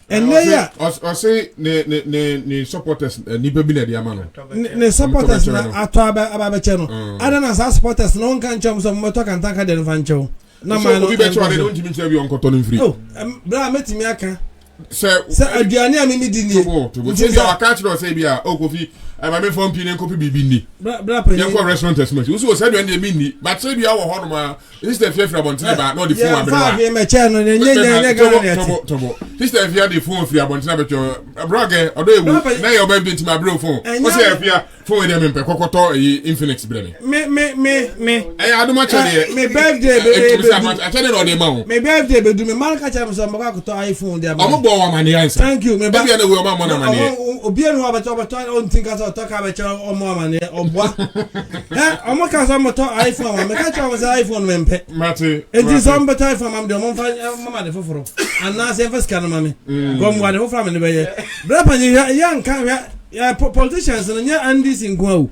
enleya o say ne supporters ni be bi na dia ma no ne supporters na ato ababeche no adana sa supporters no kan chom so moto kan tanka de fancho na ma no bi be chwa de no ntimi nche bi on koto no free oh bra metimi aka se aduane a mimi di ni to say your catch no say bia o kofi I may phone pin kopi bibi ni bra pe yan ko restaurant estimate so say do ndem ni but say bia wo ho no ma instead fear free abontina ba no the phone abere ba fa me che no nye ga tobo instead fear the phone free abontina be brage odo ewu na your baby ntima abere phone o say fear phone dem mpe kokoto Infinix breme me aduma che de me birthday be I tell you no dey ma ho me birthday be do me marka cha me so mbaka koto iPhone dia ma omo bo wa mani answer thank you me ba bia na we o ma na mani obi enu abato on think asa talk about omo amane obwa omo ka so moto iPhone me ka cha mo iPhone me mpe mate enti so mbo iPhone am de omo fa mama de foforo ana se fa scan mama gom wa de foforo am de be ye bra pani ya nka ya politicians no nya andis nkwa o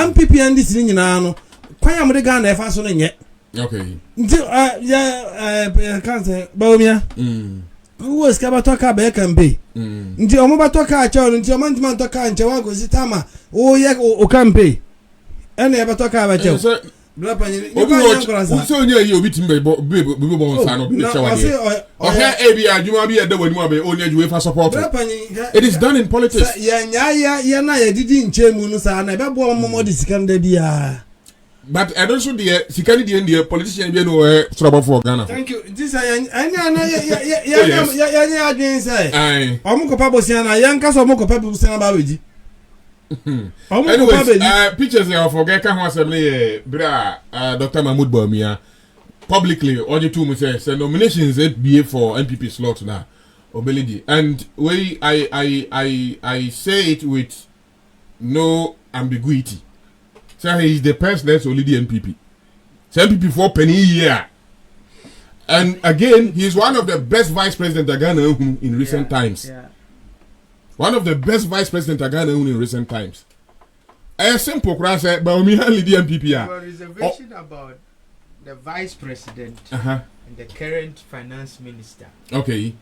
MPP andis ni nyina no kwan am de Ghana e fa so no nye okay nti ya kan say bawumia wo ska ba toka be kambe nti omo ba toka cha nti omo ntima toka nche wa go sitama o ye o kambe Any ever talk about you? So near you, bit me, Bibo, son of the ABI, you might be at the one more only you for support. It is done in politics. Yeah, didn't change Munusa, never born more this can be. But I don't show the Sikani the politician be no trouble for Ghana. Thank you. This I say. Omuko Pabosiana, Yankas or Moko Pabosiana Babaji. Anyways, pictures of Ogeka Assembly, Dr. Mahmoud Bawumia, publicly, all the two say nominations BA for MPP slot now, Obelidi. And I say it with no ambiguity. So he is the person that's only the MPP. So MPP for penny year. And again, he is one of the best vice president of Ghana in recent times. Yeah. One of the best vice president of Ghana in recent times. A simple question, but we only the MPP. Your reservation about the vice president and the current finance minister. Okay.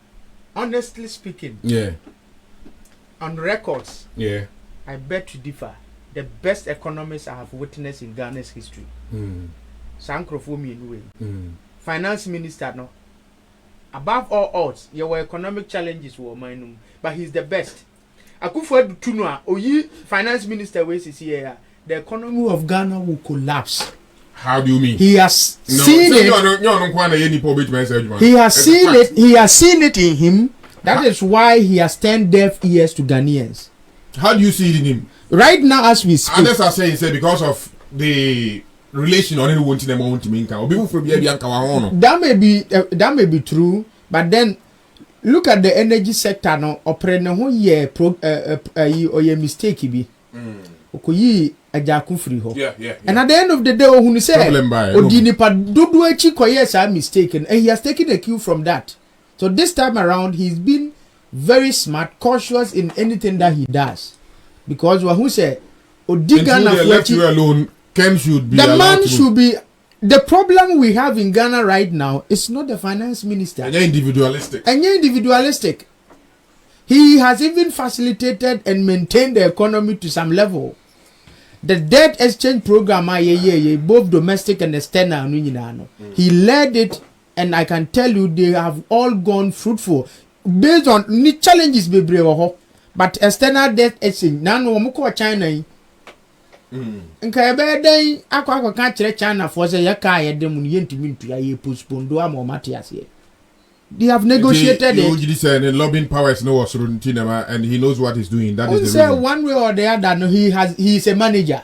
Honestly speaking, on records, I bet to differ. The best economists I have witnessed in Ghana's history. Sankrofumi in finance minister no. Above all odds, your economic challenges were mine, but he's the best. Akufo-Addo Tunua, Oyi finance minister ways is here. The economy of Ghana will collapse. How do you mean? He has seen it. He has seen it. He has seen it in him. That is why he has turned deaf ears to Ghanaians. How do you see it in him? Right now, as we speak. Others are saying because of the relation on anyone to them to me. That may be true, but then look at the energy sector now. Operating whole year or your mistake be. Okoyi ajaku free ho. And at the end of the day, who say Odinipa Dudu echi koyes are mistaken, and he has taken a cue from that. So this time around, he's been very smart, cautious in anything that he does. Because who say Odigana left you alone, Ken should be the man should be. The problem we have in Ghana right now is not the finance minister. And individualistic. He has even facilitated and maintained the economy to some level. The debt exchange program, both domestic and external, he led it, and I can tell you they have all gone fruitful based on the challenges be brave. But external debt exchange, now China. Nka ebe den akwa ka kire China for say ya ka ye dem yentimi ntua ye postpone do am o matias ye. They have negotiated it. You say the lobbying power is no was and he knows what he's doing. That is the reason. One way or the other, no, he is a manager.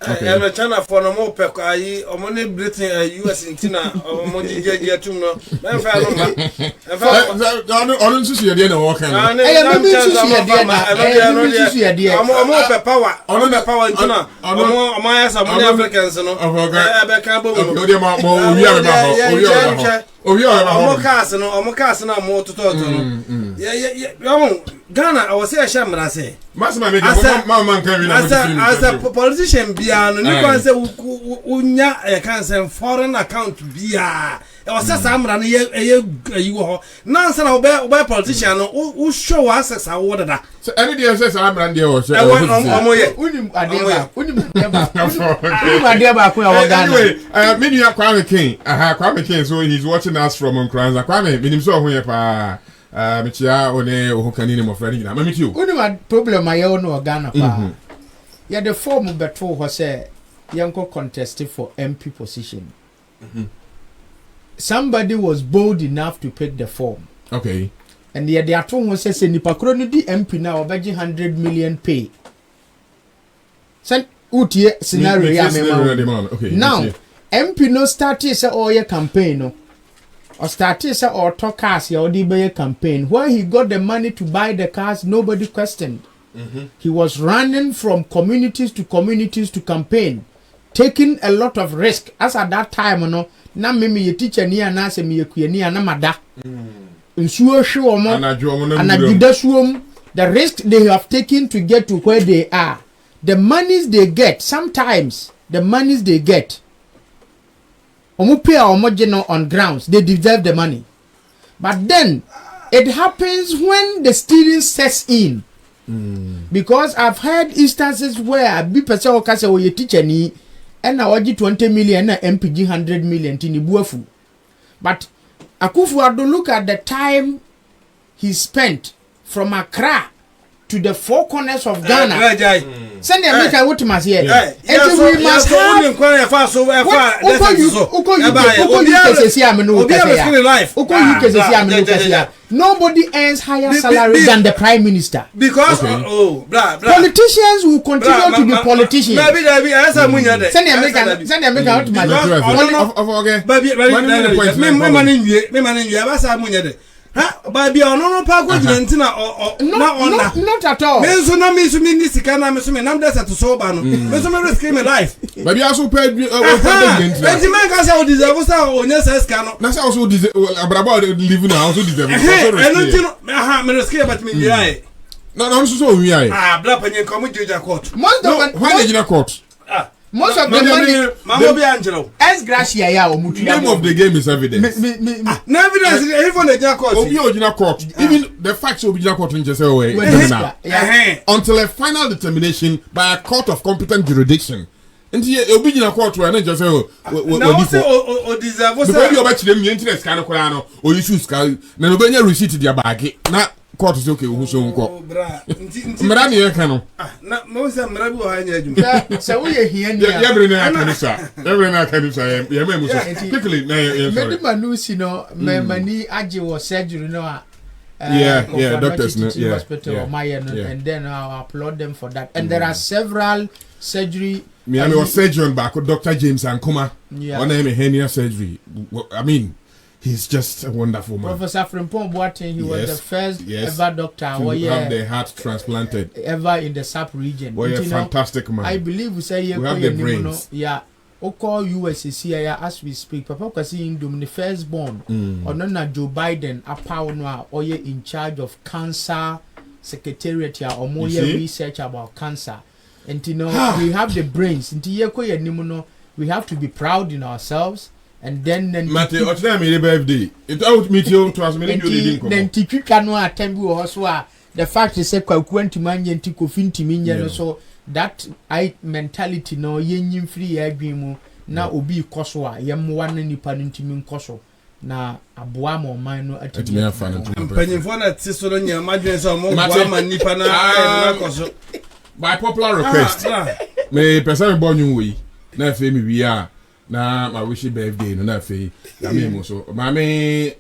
Okay. China for no more pek ayi omone Britain US intina omonji jeje tum no me fa no ma on susu ye dey na work kan omo pe power intina omo ya sa mo Africans no e be kan bo o dey ma omo cars no mo toto no yeah Ghana I was say shamra say as a politician bia no ni kan say unya e kan say foreign account bia e was say samra no ye wo na say na obe politician no who show access award da so any day say samra dey o say omo ye unim adeba ko ya Ghana anyway me nua Kwame King so he's watching us from Nkranza Kwame minim so ho ye pa Michia one ohokani mo friend na mami you only problem I no Ghana pa ya the form beto ho say yanko contest for MP position. Somebody was bold enough to pick the form. Okay. And yet they are told say nipa kro no di MP now obeji 100 million pay. Send utie scenario ya mema. Okay. Now MP no start say all your campaign no. Or started say or talk cars ya odi be campaign where he got the money to buy the cars nobody questioned. He was running from communities to campaign, taking a lot of risk. As at that time no na me ye teacher ni ana se me yekuani ana mada nsuo hwe omo anadidasuom the risk they have taken to get to where they are, the monies they get, sometimes the monies they get on grounds, they deserve the money. But then it happens when the stealing sets in. Because I've heard instances where be person o kase o ye teacher ni and na oji 20 million na MPG 100 million tini buafu. But Akufo-Addo, look at the time he spent from Accra to the four corners of Ghana. Send the American what must here. And we must have nobody earns higher salary than the Prime Minister. Because politicians will continue to be politicians. Send the American what must here. Baby, no not at all. Me so na me so me this can na me so me na dey set to so ba no. Me so me risk my life. Baby also paid man can say o deserve say o nya say scan no. Na say also deserve abraba live now also deserve. Me risk but me nya. No so we are. Bla panyin come judge court. Most of them when the court. Most of the money, Mama be Angelo. As Gracia, ya omutu. The name of the game is evidence. No evidence even the court. Original court. Even the facts of original court in just way. Until a final determination by a court of competent jurisdiction. And the original court where not just say o deserve because you about them interest kind of kola or you choose ka na no benya receipt dia bag na court is okay who so nko mra ne ye kan no na mo say mra bi wo ha nya adwuma so we here ni ya bre na kanisa ya me muso quickly na sorry me di manusi no me mani age wo surgery no doctors no hospital and then I applaud them for that. And there are several surgery. I was surgeon back with Dr. James Ankuma. On name hernia surgery. I mean, he's just a wonderful man. Professor Frimpong Boateng, he was the first ever doctor to have the heart transplanted ever in the SAP region. Well, a fantastic man. I believe we say we have the brains. Oko USCCI as we speak. Papa Kwasi Indom, the firstborn. Onona Joe Biden apawno oye in charge of cancer secretariat or more research about cancer. And we have the brains. We have to be proud in ourselves. And then Mate, what's that my birthday? It out meet you to as many then Tikano atembu also the fact is say kwakwan to man yenti kofin timi so that mentality no yenyim free agbimu na obi koso a yemwa na nipa ntimi nkoso na aboa mo man no atimi afa no mpanyimfo na tisoro nya madwen so mo aboa ma nipa na koso by popular request me person born you we na fe mi wi a na my wish birthday no na fe na me mo so mama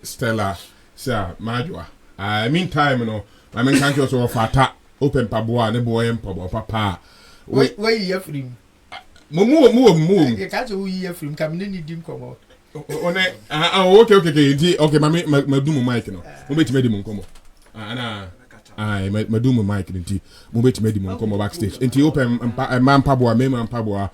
Stella sir madwa I mean time no I mean can't also fata open paboa ne boy empabo papa where you from mo you can't who you from come ni dim komo okay mama madu mo mic no mo betime di mo nkomo ana madu mo mic nti mo betime di mo nkomo backstage nti open man paboa me man paboa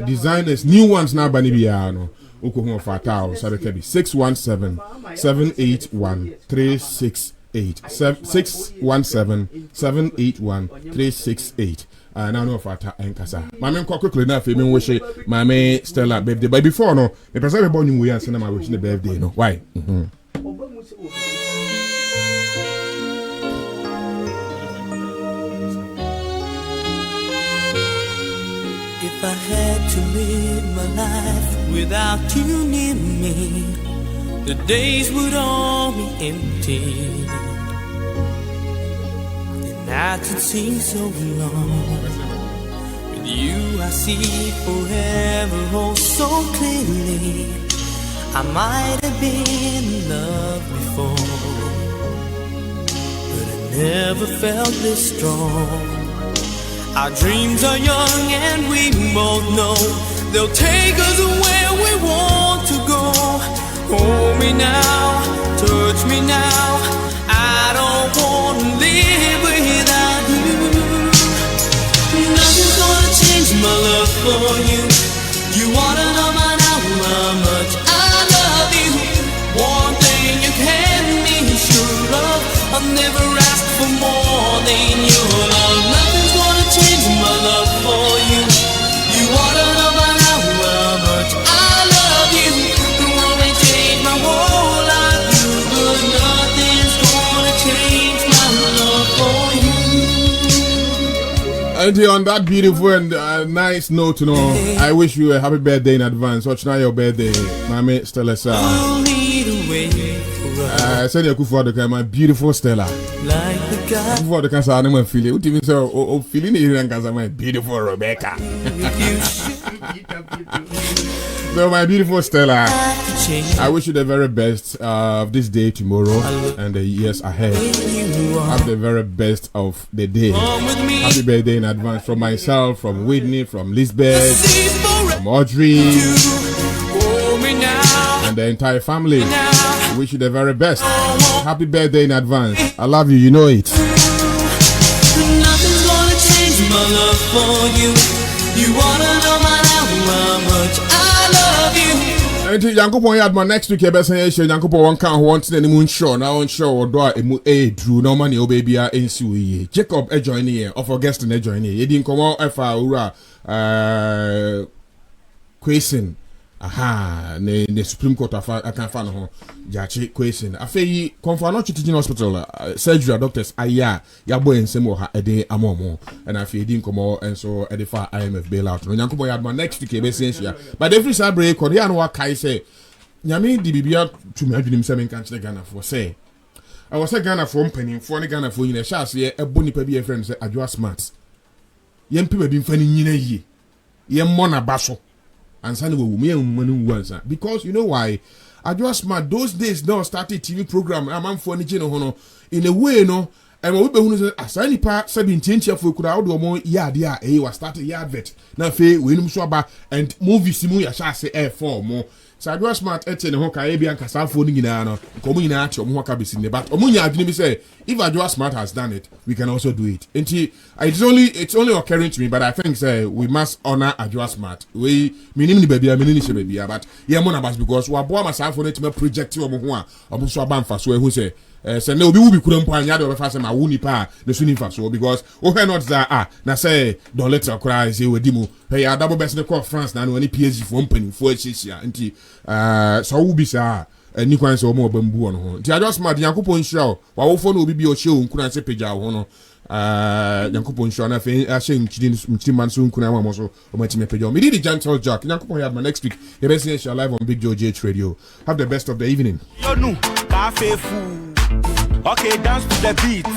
designers new ones na bani bia no uko fata o sabe kebi 617 781 368 617 781 368 now no fata enkasa mama nko quickly na fe me wish mama Stella birthday but before no me person be born you we answer na my wish the birthday no why If I had to live my life without you near me, the days would all be empty. The nights would seem so long. With you I see forever oh so clearly. I might have been in love before, but I never felt this strong. Our dreams are young and we both know they'll take us where we want to go. Hold me now, touch me now. I don't want to live without you. Nothing's gonna change my love for you. You wanna know by now how much I love you. One thing you can be sure of, I'll never ask for more than your love. Nothing's gonna change my love for you. You wanna know by now how much I love you. It won't change my whole life, but nothing's gonna change my love for you. And on that beautiful and nice note, I wish you a happy birthday in advance. What's now your birthday, Mami Stella? Send you for the my beautiful Stella. For the cancer, I'm feeling. What even so? Feeling it my beautiful Rebecca. So my beautiful Stella, I wish you the very best of this day tomorrow and the years ahead. Have the very best of the day. Happy birthday in advance from myself, from Whitney, from Lisbeth, from Audrey, and the entire family. I wish you the very best. Happy birthday in advance. I love you, you know it. Nothing's gonna change my love for you. You wanna know how much I love you. And Yankopon had my next week. Yankopon one can't want the moon show. Now on show or do a drew no money, oh baby, NCUE. Jacob a join here, or for guest and a join here. You didn't come out if I question. Aha, the Supreme Court of I can't find her. Jachi question. I feel confirm not teaching hospital surgery doctors. Ya boy and some more a day amomo. And I feel didn't come out and so at the far IMF bailout. No Yanko boy had my next week essential. But every Saturday, Korean what Kai say. Yami the Bibia to me him 7 country Ghana for say. I was a Ghana from penny for Ghana for in a chance here a bonny baby friend say Adwa smart. Yen people been finding ye. Yen mona basso. And because you know why? I just smart those days now started TV program. I'm for in a way, no. And we be say asani pa 17 year for could out do more yard was started yard vet. Now fe we no so ba and movie simu ya sha say F4 more. So I just smart ete ne ho ka e bia nkasa fo ni nyina no. Ko mu nyina ache omo ho ka be sin but omo nya adwene bi say if I just smart has done it, we can also do it. And it's only occurring to me, but I think say we must honor Adwa Smart. We minim ni baby, minim ni she baby, but yeah mo na bas because we aboa myself for it me project omo ho a omo so aba mfa so ehu say say na obi wo bi kura mpo anya de obefa say ma wo nipa na so ni mfa so because o he not that na say don't let her cry say we di mu hey a double best call France na no any PSG for company for chisia nti so wo bi sa ni kwan se omo bambu on ho nti Adwa Smart Yakopon hira wa wo fo na obi bi o hye o nkuna se pagya wo no Yakopon hira na fe a hye nchiri man so nkuna ma mo so o ma time pagya o me di gentle jack Yakopon had my next week you best see live on Big George H Radio. Have the best of the evening. Okay, dance to the beat.